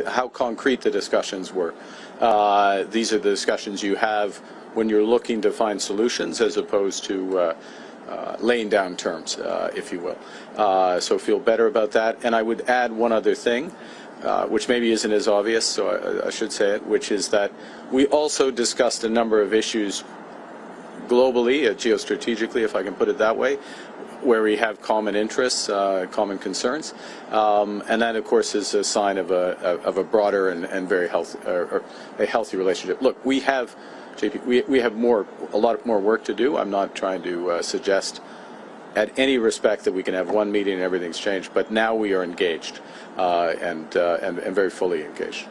how concrete the discussions were. These are the discussions you have when you're looking to find solutions, as opposed to laying down terms, if you will. So feel better about that. And I would add one other thing, which maybe isn't as obvious, so I should say it, which is that we also discussed a number of issues globally, geostrategically, if I can put it that way, where we have common interests, common concerns, and that, of course, is a sign of a broader and very healthy, or a healthy relationship. Look, we have, JP, we have a lot more work to do. I'm not trying to suggest at any respect that we can have one meeting and everything's changed, but now we are engaged and very fully engaged.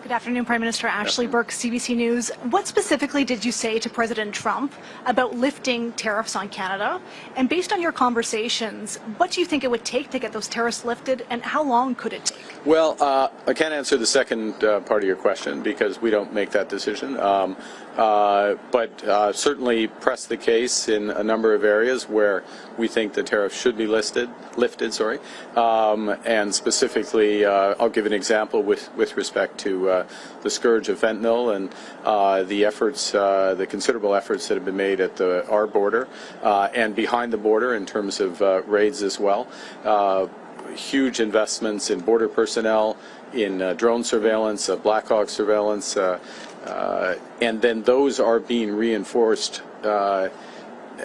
Good afternoon, Prime Minister. Ashley Burke, CBC News. What specifically did you say to President Trump about lifting tariffs on Canada? And based on your conversations, what do you think it would take to get those tariffs lifted, and how long could it take? Well, I can't answer the second part of your question because we don't make that decision. But certainly press the case in a number of areas where we think the tariff should be lifted. And specifically, I'll give an example with respect to the scourge of fentanyl and the efforts, the considerable efforts that have been made at our border and behind the border in terms of raids as well. Huge investments in border personnel, in drone surveillance, Black Hawk surveillance, and then those are being reinforced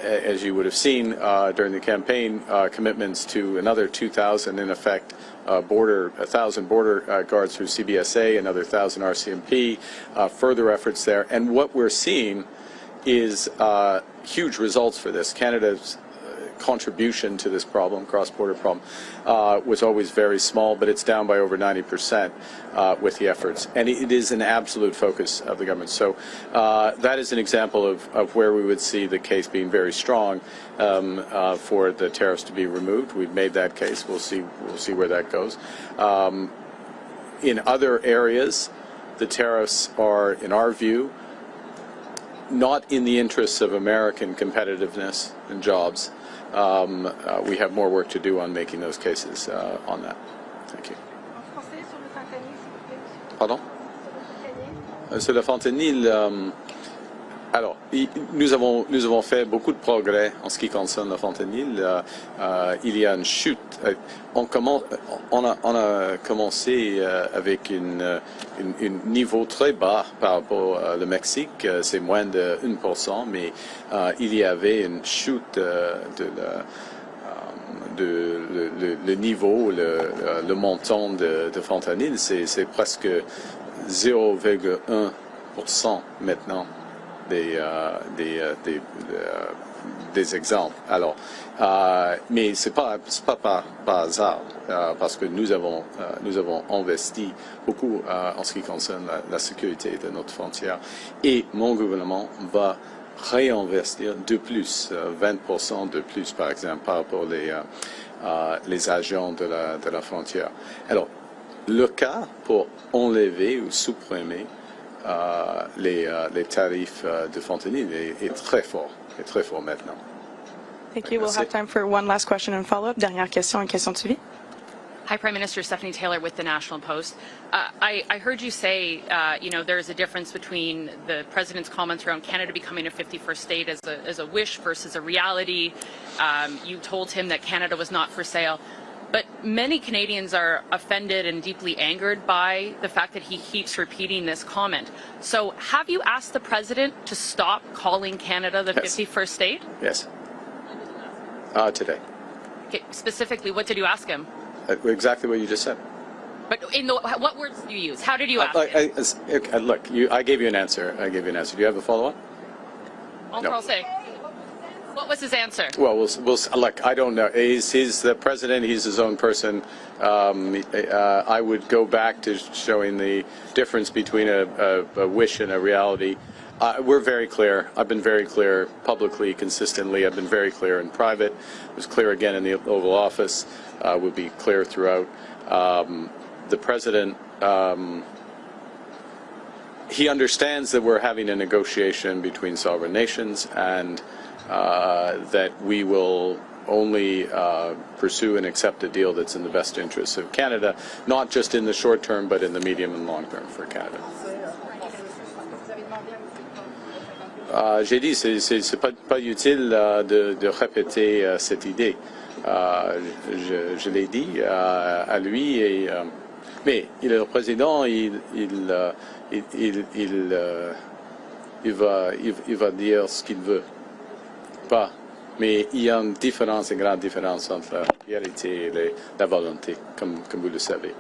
as you would have seen during the campaign, commitments to another 2,000, in effect, 1,000 border guards through CBSA, another 1,000 RCMP, further efforts there. And what we're seeing is huge results for this. Canada's contribution to this problem, cross-border problem, was always very small, but it's down by over 90% with the efforts. And it is an absolute focus of the government. So that is an example of where we would see the case being very strong for the tariffs to be removed. We've made that case. We'll see where that goes. In other areas, the tariffs are, in our view, not in the interests of American competitiveness and jobs. We have more work to do on making those cases on that. Thank you. Pardon? Sur le fentanyl, alors, nous avons fait beaucoup de progrès en ce qui concerne le fentanyl. Il y a une chute. On a commencé avec un niveau très bas par rapport au Mexique. C'est moins de 1%, mais il y avait une chute le niveau, le montant de fentanyl. C'est presque 0,1% maintenant. Des exemples. Alors, mais c'est pas par hasard, parce que nous avons investi beaucoup en ce qui concerne la sécurité de notre frontière, et mon gouvernement va réinvestir de plus, 20% de plus, par exemple, par rapport les agents de la frontière. Alors, le cas pour enlever ou supprimer les tarifs de fentanyl est très fort maintenant. Thank you. We'll have time for one last question and follow-up. Dernière question et question de suivi. Hi, Prime Minister. Stephanie Taylor with the National Post. I heard you say, there's a difference between the President's comments around Canada becoming a 51st state as a wish versus a reality. You told him that Canada was not for sale. But many Canadians are offended and deeply angered by the fact that he keeps repeating this comment. So have you asked the President to stop calling Canada the 51st state? Yes. Today. Okay, specifically, what did you ask him? Exactly what you just said. But what words did you use? How did you ask him? Look, I gave you an answer. Do you have a follow-up? En français. What was his answer? Well, look, I don't know. He's the president. He's his own person. I would go back to showing the difference between a wish and a reality. We're very clear. I've been very clear publicly, consistently. I've been very clear in private. I was clear again in the Oval Office. Will be clear throughout. The president, he understands that we're having a negotiation between sovereign nations, and that we will only pursue and accept a deal that's in the best interests of Canada, not just in the short term, but in the medium and long term for Canada. J'ai dit, c'est pas utile de répéter cette idée. Je l'ai dit à lui, mais il est le président, il va dire ce qu'il veut. Pas, mais il y a une différence, une grande différence entre la réalité et la volonté, comme vous le savez.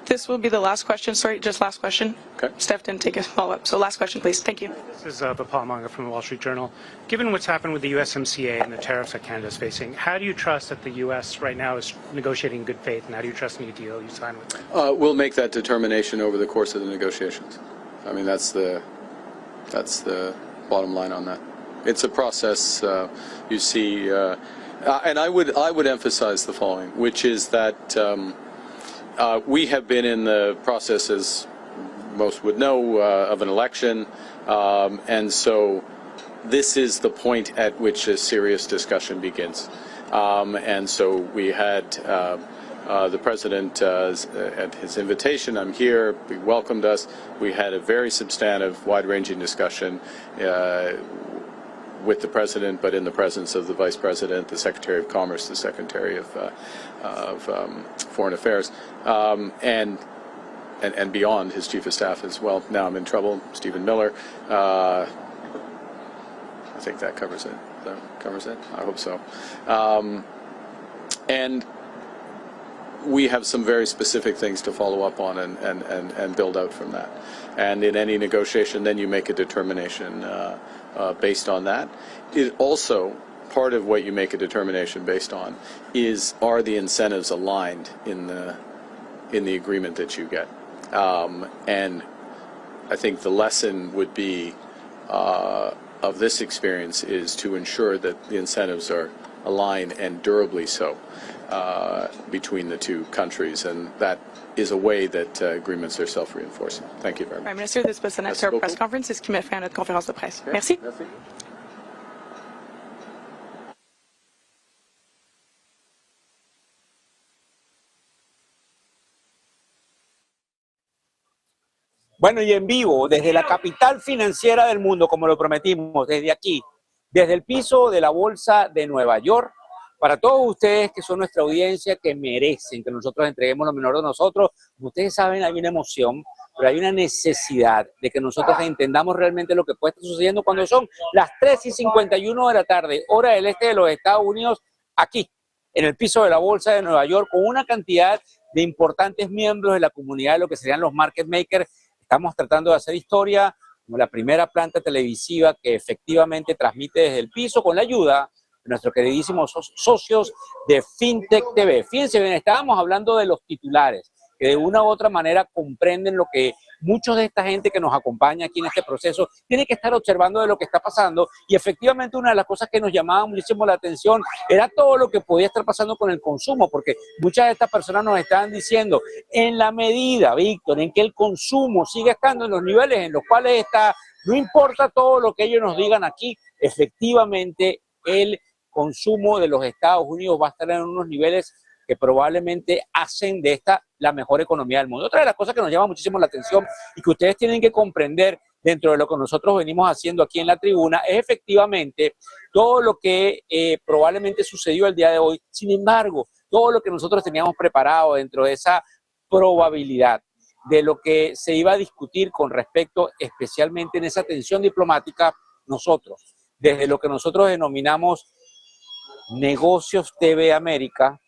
This will be the last question. Sorry, just last question. Okay. Steph didn't take a follow-up, so last question, please. Thank you. This is Bapal Manga from the Wall Street Journal. Given what's happened with the USMCA and the tariffs that Canada is facing, how do you trust that the U.S. right now is negotiating in good faith, and how do you trust any deal you sign with them? We'll make that determination over the course of the negotiations. I mean, that's the bottom line on that. It's a process. You see, and I would emphasize the following, which is that. We have been in the process, as most would know, of an election, and so this is the point at which a serious discussion begins. And so we had the President, at his invitation, I'm here, he welcomed us. We had a very substantive, wide-ranging discussion with the President, but in the presence of the Vice President, the Secretary of Commerce, the Secretary of Foreign Affairs, and beyond, his Chief of Staff as well. Now I'm in trouble, Stephen Miller. I think that covers it. That covers it? I hope so. And we have some very specific things to follow up on and build out from that. And in any negotiation, then you make a determination based on that. It also, part of what you make a determination based on is, are the incentives aligned in the agreement that you get? And I think the lesson would be of this experience is to ensure that the incentives are aligned and durably so between the two countries, and that is a way that agreements are self-reinforcing. Thank you very much. Prime Minister, this was the next press conference. C'est ce qui met fin à notre conférence de presse. Merci. Merci. Bueno, y en vivo, desde la capital financiera del mundo, como lo prometimos, desde aquí, desde el piso de la Bolsa de Nueva York, para todos ustedes que son nuestra audiencia, que merecen que nosotros entreguemos lo mejor de nosotros. Como ustedes saben, hay una emoción, pero hay una necesidad de que nosotros entendamos realmente lo que puede estar sucediendo cuando son las 3:51 de la tarde, hora del este de los Estados Unidos, aquí, en el piso de la Bolsa de Nueva York, con una cantidad de importantes miembros de la comunidad de lo que serían los market makers. Estamos tratando de hacer historia como la primera planta televisiva que efectivamente transmite desde el piso con la ayuda de nuestros queridísimos socios de FinTech TV. Fíjense bien, estábamos hablando de los titulares, que de una u otra manera comprenden lo que muchos de esta gente que nos acompaña aquí en este proceso tiene que estar observando de lo que está pasando, y efectivamente una de las cosas que nos llamaba muchísimo la atención era todo lo que podía estar pasando con el consumo, porque muchas de estas personas nos estaban diciendo, en la medida, Víctor, en que el consumo sigue estando en los niveles en los cuales está, no importa todo lo que ellos nos digan aquí, efectivamente el consumo de los Estados Unidos va a estar en unos niveles que probablemente hacen de esta la mejor economía del mundo. Otra de las cosas que nos llama muchísimo la atención y que ustedes tienen que comprender dentro de lo que nosotros venimos haciendo aquí en la tribuna es efectivamente todo lo que probablemente sucedió el día de hoy. Sin embargo, todo lo que nosotros teníamos preparado dentro de esa probabilidad de lo que se iba a discutir con respecto especialmente en esa tensión diplomática, nosotros, desde lo que nosotros denominamos Negocios TV América,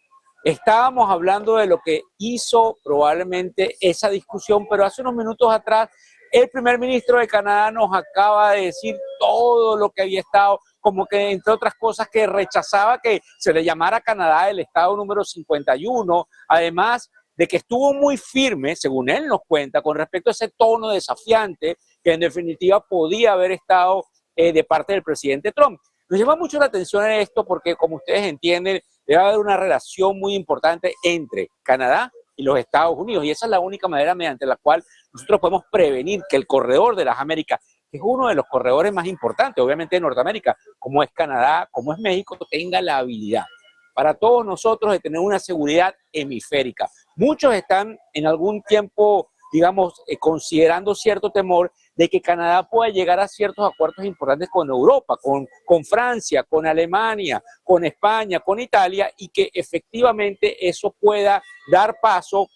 estábamos hablando de lo que hizo probablemente esa discusión, pero hace unos minutos atrás el primer ministro de Canadá nos acaba de decir todo lo que había estado, como que entre otras cosas que rechazaba que se le llamara a Canadá el estado número 51, además de que estuvo muy firme, según él nos cuenta, con respecto a ese tono desafiante que en definitiva podía haber estado de parte del presidente Trump. Nos llama mucho la atención esto porque, como ustedes entienden, debe haber una relación muy importante entre Canadá y los Estados Unidos, y esa es la única manera mediante la cual nosotros podemos prevenir que el corredor de las Américas, que es uno de los corredores más importantes, obviamente de Norteamérica, como es Canadá, como es México, tenga la habilidad para todos nosotros de tener una seguridad hemisférica. Muchos están en algún tiempo, digamos, considerando cierto temor de que Canadá pueda llegar a ciertos acuerdos importantes con Europa, con Francia, con Alemania, con España, con Italia, y que efectivamente eso pueda dar paso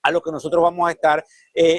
a lo que nosotros vamos a estar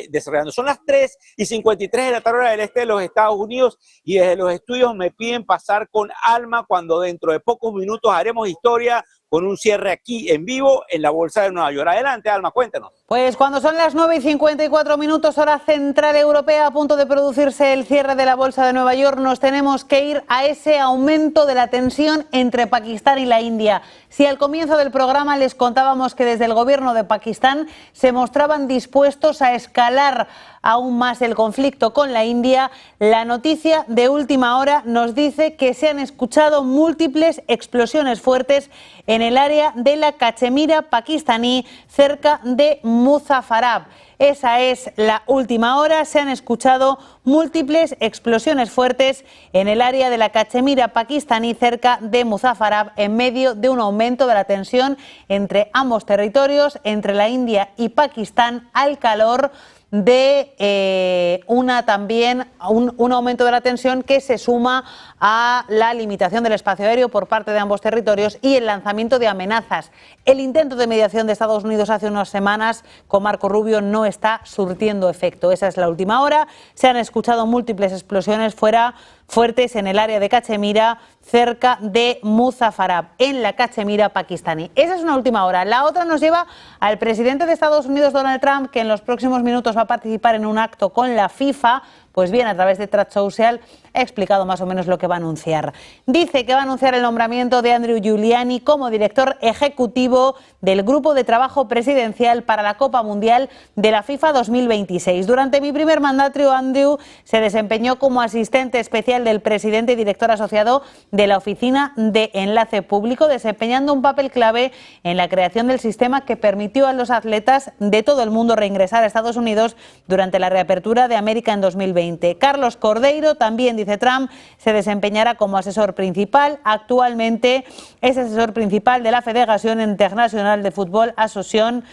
desarrollando. Son las 3:53 de la tarde del este de los Estados Unidos, y desde los estudios me piden pasar con Alma cuando dentro de pocos minutos haremos historia con un cierre aquí en vivo en la Bolsa de Nueva York. Adelante, Alma, cuéntanos. Pues cuando son las 9:54, hora central europea, a punto de producirse el cierre de la Bolsa de Nueva York, nos tenemos que ir a ese aumento de la tensión entre Pakistán y la India. Si al comienzo del programa les contábamos que desde el gobierno de Pakistán se mostraban dispuestos a escalar aún más el conflicto con la India, la noticia de última hora nos dice que se han escuchado múltiples explosiones fuertes en el área de la Cachemira pakistaní, cerca de Muzaffarabad. Esa es la última hora. Se han escuchado múltiples explosiones fuertes en el área de la Cachemira pakistaní, cerca de Muzaffarabad, en medio de un aumento de la tensión entre ambos territorios, entre la India y Pakistán, al calor de un aumento de la tensión que se suma a la limitación del espacio aéreo por parte de ambos territorios y el lanzamiento de amenazas. El intento de mediación de Estados Unidos hace unas semanas con Marco Rubio no está surtiendo efecto. Esa es la última hora. Se han escuchado múltiples explosiones fuera fuertes en el área de Cachemira, cerca de Muzaffarab, en la Cachemira pakistaní. Esa es una última hora. La otra nos lleva al presidente de Estados Unidos, Donald Trump, que en los próximos minutos va a participar en un acto con la FIFA. Pues bien, a través de Truth Social ha explicado más o menos lo que va a anunciar. Dice que va a anunciar el nombramiento de Andrew Giuliani como director ejecutivo del Grupo de Trabajo Presidencial para la Copa Mundial de la FIFA 2026. Durante mi primer mandato, Andrew se desempeñó como asistente especial del presidente y director asociado de la Oficina de Enlace Público, desempeñando un papel clave en la creación del sistema que permitió a los atletas de todo el mundo reingresar a Estados Unidos durante la reapertura de América en 2020. Carlos Cordeiro, también dice Trump, se desempeñará como asesor principal. Actualmente es asesor principal de la Federación Internacional de Fútbol Asociación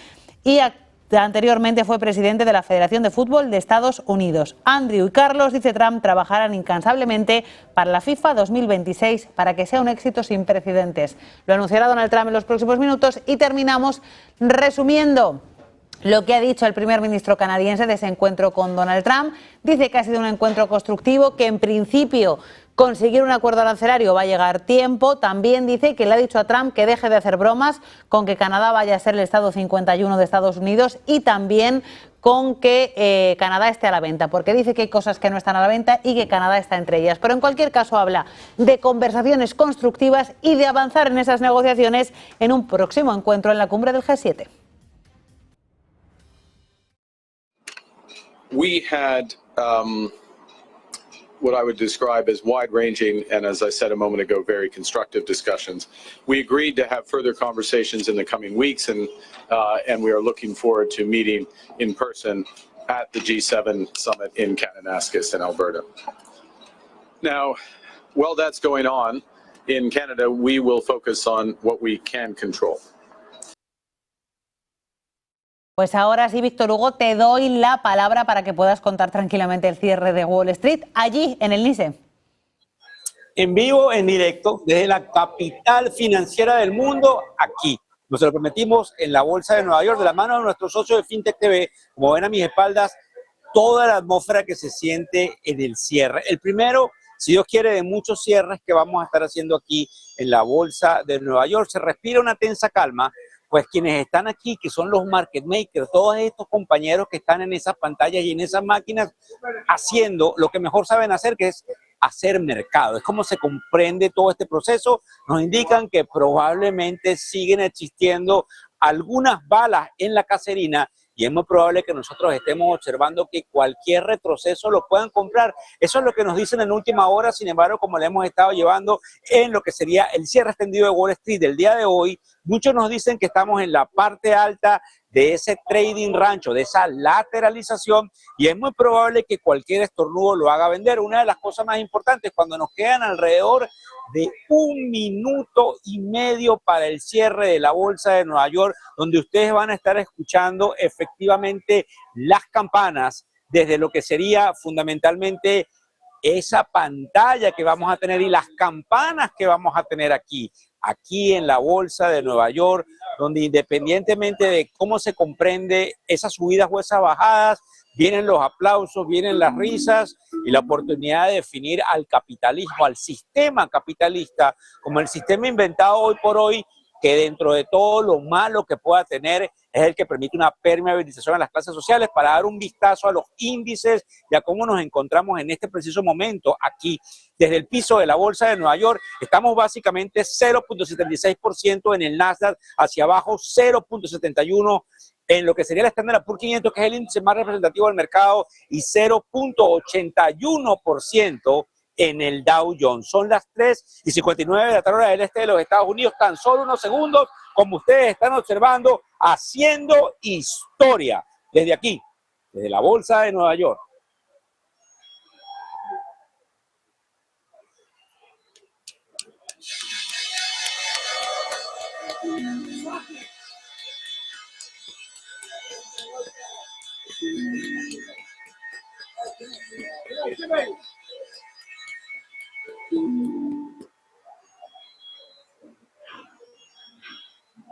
y anteriormente fue presidente de la Federación de Fútbol de Estados Unidos. Andrew y Carlos, dice Trump, trabajarán incansablemente para la FIFA 2026 para que sea un éxito sin precedentes. Lo anunciará Donald Trump en los próximos minutos y terminamos resumiendo lo que ha dicho el primer ministro canadiense de ese encuentro con Donald Trump. Dice que ha sido un encuentro constructivo, que en principio conseguir un acuerdo arancelario va a llegar tiempo. También dice que le ha dicho a Trump que deje de hacer bromas con que Canadá vaya a ser el estado 51 de Estados Unidos y también con que Canadá esté a la venta, porque dice que hay cosas que no están a la venta y que Canadá está entre ellas. Pero en cualquier caso habla de conversaciones constructivas y de avanzar en esas negociaciones en un próximo encuentro en la cumbre del G7. We had what I would describe as wide-ranging and, as I said a moment ago, very constructive discussions. We agreed to have further conversations in the coming weeks, and we are looking forward to meeting in person at the G7 summit in Kananaskis in Alberta. Now, while that's going on, in Canada, we will focus on what we can control. Pues ahora sí, Víctor Hugo, te doy la palabra para que puedas contar tranquilamente el cierre de Wall Street allí en el NYSE. En vivo, en directo, desde la capital financiera del mundo, aquí. Nos lo prometimos en la Bolsa de Nueva York, de la mano de nuestro socio de FinTech TV. Como ven a mis espaldas, toda la atmósfera que se siente en el cierre. El primero, si Dios quiere, de muchos cierres que vamos a estar haciendo aquí en la Bolsa de Nueva York. Se respira una tensa calma. Pues quienes están aquí, que son los market makers, todos estos compañeros que están en esas pantallas y en esas máquinas haciendo lo que mejor saben hacer, que es hacer mercado. Es como se comprende todo este proceso. Nos indican que probablemente siguen existiendo algunas balas en la caserina y es muy probable que nosotros estemos observando que cualquier retroceso lo puedan comprar. Eso es lo que nos dicen en última hora. Sin embargo, como le hemos estado llevando en lo que sería el cierre extendido de Wall Street del día de hoy, muchos nos dicen que estamos en la parte alta de ese trading rancho, de esa lateralización, y es muy probable que cualquier estornudo lo haga vender. Una de las cosas más importantes, cuando nos quedan alrededor de 1 minuto y medio para el cierre de la Bolsa de Nueva York, donde ustedes van a estar escuchando efectivamente las campanas desde lo que sería fundamentalmente esa pantalla que vamos a tener y las campanas que vamos a tener aquí en la Bolsa de Nueva York, donde independientemente de cómo se comprende esas subidas o esas bajadas, vienen los aplausos, vienen las risas y la oportunidad de definir al capitalismo, al sistema capitalista, como el sistema inventado hoy por hoy, que dentro de todo lo malo que pueda tener es el que permite una permeabilización a las clases sociales. Para dar un vistazo a los índices y a cómo nos encontramos en este preciso momento aquí, desde el piso de la Bolsa de Nueva York, estamos básicamente 0.76% en el Nasdaq, hacia abajo 0.71% en lo que sería el Standard & Poor's 500, que es el índice más representativo del mercado, y 0.81% en el Dow Jones. Son las 3:59 de la tarde hora del este de los Estados Unidos. Tan solo unos segundos, como ustedes están observando, haciendo historia desde aquí, desde la Bolsa de Nueva York.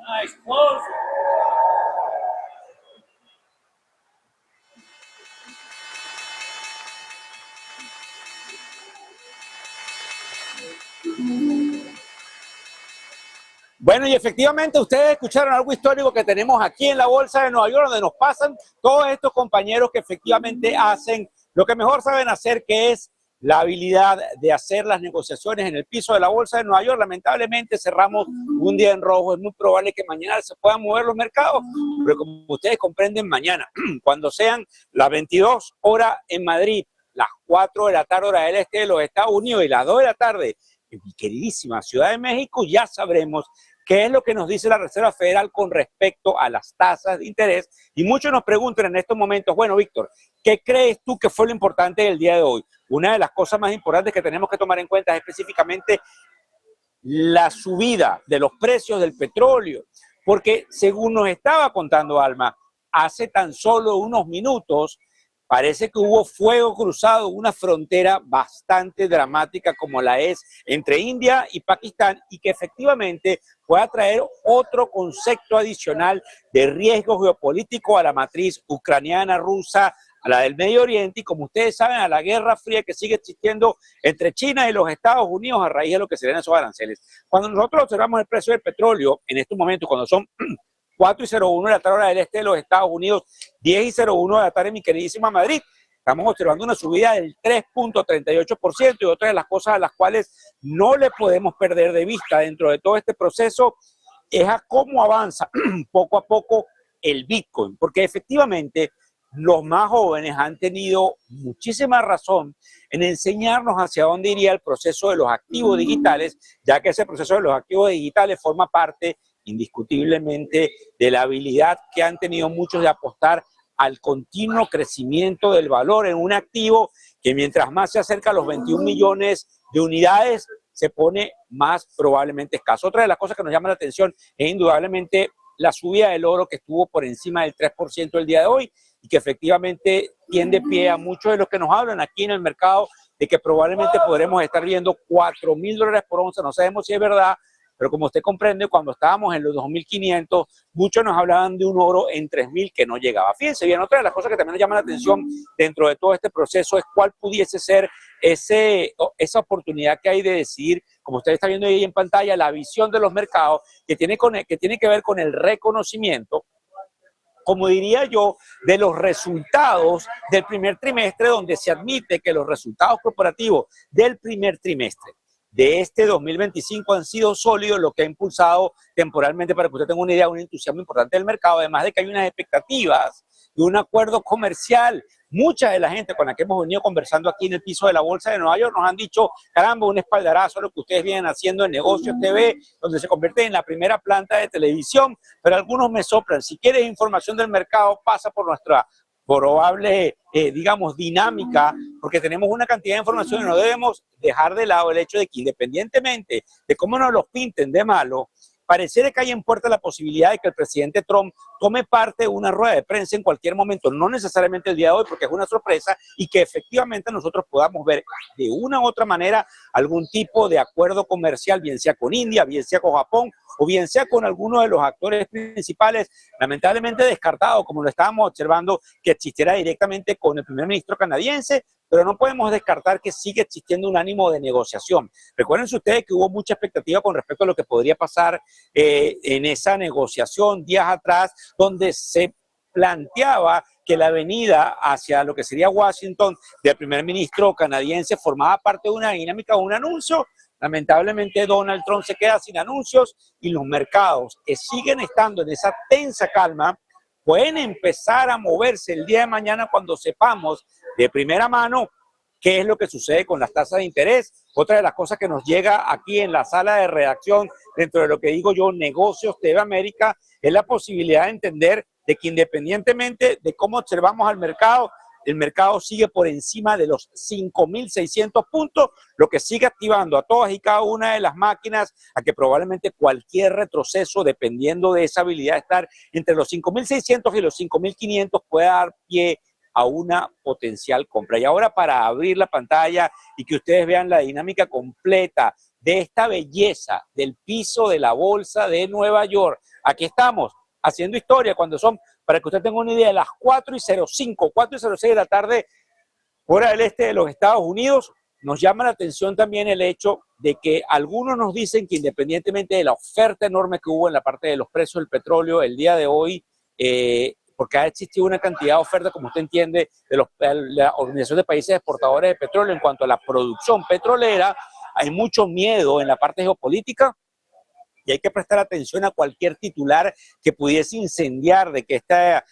Nice close. Bueno, y efectivamente ustedes escucharon algo histórico que tenemos aquí en la Bolsa de Nueva York, donde nos pasan todos estos compañeros que efectivamente hacen lo que mejor saben hacer, que es la habilidad de hacer las negociaciones en el piso de la Bolsa de Nueva York. Lamentablemente cerramos un día en rojo, es muy probable que mañana se puedan mover los mercados, pero como ustedes comprenden, mañana, cuando sean las 22 horas en Madrid, las 4 de la tarde hora del este de los Estados Unidos y las 2 de la tarde en mi queridísima Ciudad de México, ya sabremos qué es lo que nos dice la Reserva Federal con respecto a las tasas de interés. Y muchos nos preguntan en estos momentos, bueno, Víctor, ¿qué crees tú que fue lo importante del día de hoy? Una de las cosas más importantes que tenemos que tomar en cuenta es específicamente la subida de los precios del petróleo, porque según nos estaba contando Alma, hace tan solo unos minutos, parece que hubo fuego cruzado, una frontera bastante dramática como la es entre India y Pakistán, y que efectivamente pueda traer otro concepto adicional de riesgo geopolítico a la matriz ucraniana, rusa, a la del Medio Oriente y, como ustedes saben, a la guerra fría que sigue existiendo entre China y los Estados Unidos a raíz de lo que serían esos aranceles. Cuando nosotros observamos el precio del petróleo en estos momentos, cuando son 4:01 de la tarde hora del este de los Estados Unidos, 10:01 de la tarde en mi queridísima Madrid, estamos observando una subida del 3.38%, y otra de las cosas a las cuales no le podemos perder de vista dentro de todo este proceso es a cómo avanza poco a poco el Bitcoin, porque efectivamente los más jóvenes han tenido muchísima razón en enseñarnos hacia dónde iría el proceso de los activos digitales, ya que ese proceso de los activos digitales forma parte indiscutiblemente de la habilidad que han tenido muchos de apostar al continuo crecimiento del valor en un activo que, mientras más se acerca a los 21 millones de unidades, se pone más probablemente escaso. Otra de las cosas que nos llama la atención es indudablemente la subida del oro, que estuvo por encima del 3% el día de hoy, y que efectivamente tiende pie a muchos de los que nos hablan aquí en el mercado de que probablemente podremos estar viendo $4,000 por onza. No sabemos si es verdad, pero como usted comprende, cuando estábamos en los 2.500, muchos nos hablaban de un oro en 3.000 que no llegaba. Fíjense bien, otra de las cosas que también nos llama la atención dentro de todo este proceso es cuál pudiese ser esa oportunidad que hay de decidir, como usted está viendo ahí en pantalla, la visión de los mercados que tiene que ver con el reconocimiento, como diría yo, de los resultados del primer trimestre, donde se admite que los resultados corporativos del primer trimestre de este 2025 han sido sólidos, lo que ha impulsado temporalmente, para que usted tenga una idea, un entusiasmo importante del mercado, además de que hay unas expectativas de un acuerdo comercial. Mucha de la gente con la que hemos venido conversando aquí en el piso de la Bolsa de Nueva York nos han dicho, caramba, un espaldarazo a lo que ustedes vienen haciendo en Negocios TV, donde se convierte en la primera planta de televisión, pero algunos me soplan. Si quieres información del mercado, pasa por nuestra probable, digamos, dinámica, porque tenemos una cantidad de información y no debemos dejar de lado el hecho de que, independientemente de cómo nos los pinten de malo, pareciera que hay en puerta la posibilidad de que el presidente Trump tome parte de una rueda de prensa en cualquier momento, no necesariamente el día de hoy, porque es una sorpresa, y que efectivamente nosotros podamos ver de una u otra manera algún tipo de acuerdo comercial, bien sea con India, bien sea con Japón, o bien sea con alguno de los actores principales, lamentablemente descartado, como lo estábamos observando, que existiera directamente con el primer ministro canadiense, pero no podemos descartar que sigue existiendo un ánimo de negociación. Recuérdense ustedes que hubo mucha expectativa con respecto a lo que podría pasar en esa negociación días atrás, donde se planteaba que la avenida hacia lo que sería Washington del primer ministro canadiense formaba parte de una dinámica o un anuncio. Lamentablemente Donald Trump se queda sin anuncios, y los mercados, que siguen estando en esa tensa calma, pueden empezar a moverse el día de mañana cuando sepamos de primera mano qué es lo que sucede con las tasas de interés. Otra de las cosas que nos llega aquí en la sala de redacción, dentro de lo que digo yo, Negocios TV América, es la posibilidad de entender de que, independientemente de cómo observamos al mercado, el mercado sigue por encima de los 5.600 puntos, lo que sigue activando a todas y cada una de las máquinas a que probablemente cualquier retroceso, dependiendo de esa habilidad de estar entre los 5.600 y los 5.500, pueda dar pie a una potencial compra. Y ahora, para abrir la pantalla y que ustedes vean la dinámica completa de esta belleza del piso de la Bolsa de Nueva York, aquí estamos haciendo historia cuando son, para que usted tenga una idea, las 4:05, 4:06 de la tarde, hora del este de los Estados Unidos. Nos llama la atención también el hecho de que algunos nos dicen que independientemente de la oferta enorme que hubo en la parte de los precios del petróleo el día de hoy, porque ha existido una cantidad de oferta, como usted entiende, de la Organización de Países Exportadores de Petróleo en cuanto a la producción petrolera, hay mucho miedo en la parte geopolítica y hay que prestar atención a cualquier titular que pudiese incendiar de que esta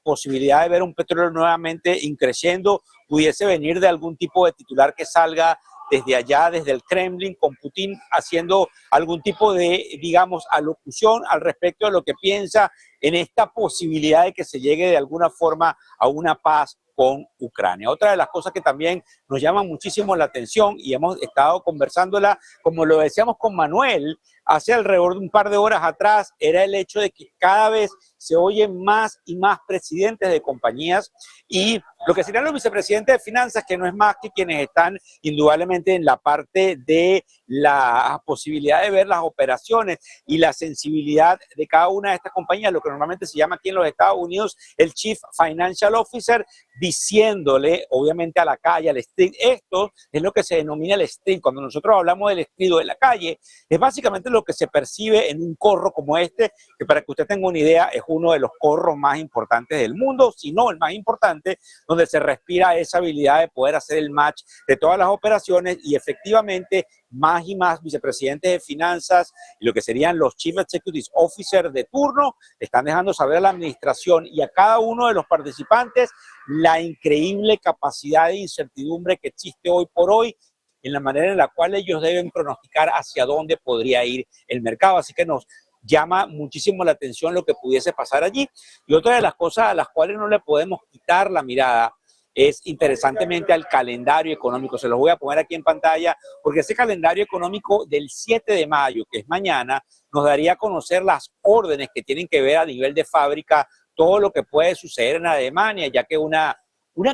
posibilidad de ver un petróleo nuevamente increciendo pudiese venir de algún tipo de titular que salga desde allá, desde el Kremlin, con Putin haciendo algún tipo de, digamos, alocución al respecto de lo que piensa en esta posibilidad de que se llegue de alguna forma a una paz con Ucrania. Otra de las cosas que también nos llama muchísimo la atención y hemos estado conversándola, como lo decíamos con Manuel, hace alrededor de un par de horas atrás, era el hecho de que cada vez se oyen más y más presidentes de compañías y lo que serían los vicepresidentes de finanzas, que no es más que quienes están indudablemente en la parte de la posibilidad de ver las operaciones y la sensibilidad de cada una de estas compañías, lo que normalmente se llama aquí en los Estados Unidos el Chief Financial Officer, diciéndole obviamente a la calle, al street. Esto es lo que se denomina el street. Cuando nosotros hablamos del street o de la calle, es básicamente lo que se percibe en un corro como este, que para que usted tenga una idea es uno de los corros más importantes del mundo, si no el más importante, donde se respira esa habilidad de poder hacer el match de todas las operaciones y efectivamente más y más vicepresidentes de finanzas y lo que serían los Chief Executive Officers de turno están dejando saber a la administración y a cada uno de los participantes la increíble capacidad de incertidumbre que existe hoy por hoy en la manera en la cual ellos deben pronosticar hacia dónde podría ir el mercado. Así que nos llama muchísimo la atención lo que pudiese pasar allí. Y otra de las cosas a las cuales no le podemos quitar la mirada es interesantemente al calendario económico. Se los voy a poner aquí en pantalla porque ese calendario económico del 7 de mayo, que es mañana, nos daría a conocer las órdenes que tienen que ver a nivel de fábrica, todo lo que puede suceder en Alemania, ya que una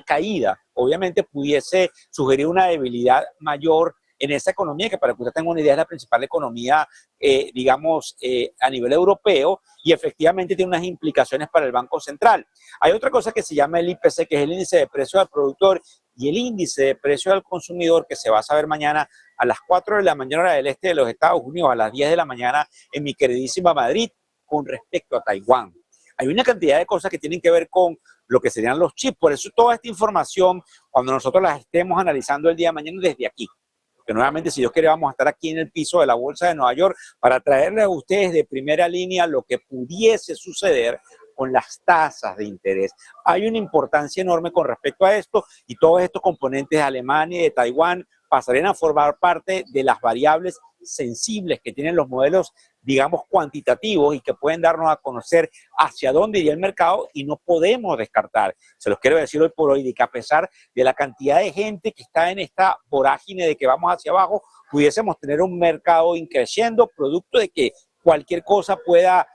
caída obviamente pudiese sugerir una debilidad mayor en esa economía, que para que usted tenga una idea es la principal economía, digamos, a nivel europeo y efectivamente tiene unas implicaciones para el Banco Central. Hay otra cosa que se llama el IPC, que es el índice de precio del productor y el índice de precio del consumidor, que se va a saber mañana a las 4 de la mañana hora del este de los Estados Unidos, a las 10 de la mañana en mi queridísima Madrid, con respecto a Taiwán. Hay una cantidad de cosas que tienen que ver con lo que serían los chips, por eso toda esta información, cuando nosotros las estemos analizando el día de mañana desde aquí, que nuevamente, si Dios quiere, vamos a estar aquí en el piso de la Bolsa de Nueva York para traerles a ustedes de primera línea lo que pudiese suceder con las tasas de interés. Hay una importancia enorme con respecto a esto y todos estos componentes de Alemania y de Taiwán pasarían a formar parte de las variables sensibles que tienen los modelos, digamos, cuantitativos y que pueden darnos a conocer hacia dónde iría el mercado y no podemos descartar, se los quiero decir hoy por hoy, de que a pesar de la cantidad de gente que está en esta vorágine de que vamos hacia abajo, pudiésemos tener un mercado increciendo, producto de que cualquier cosa pueda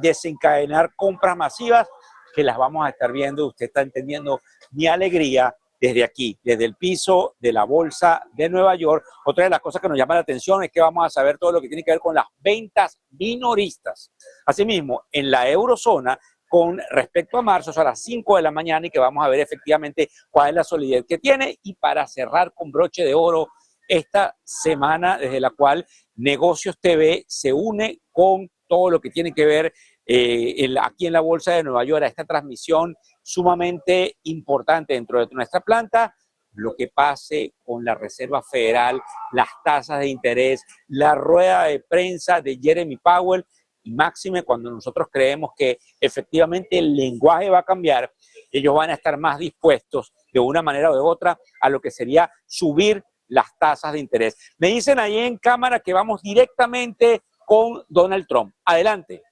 desencadenar compras masivas que las vamos a estar viendo. Usted está entendiendo mi alegría desde aquí, desde el piso de la Bolsa de Nueva York. Otra de las cosas que nos llama la atención es que vamos a saber todo lo que tiene que ver con las ventas minoristas. Asimismo, en la eurozona, con respecto a marzo, a las 5 de la mañana, y que vamos a ver efectivamente cuál es la solidez que tiene. Y para cerrar con broche de oro esta semana, desde la cual Negocios TV se une con todo lo que tiene que ver aquí en la Bolsa de Nueva York, a esta transmisión sumamente importante dentro de nuestra planta, lo que pase con la Reserva Federal, las tasas de interés, la rueda de prensa de Jeremy Powell, y máxime cuando nosotros creemos que efectivamente el lenguaje va a cambiar, ellos van a estar más dispuestos de una manera o de otra a lo que sería subir las tasas de interés. Me dicen ahí en cámara que vamos directamente con Donald Trump. Adelante.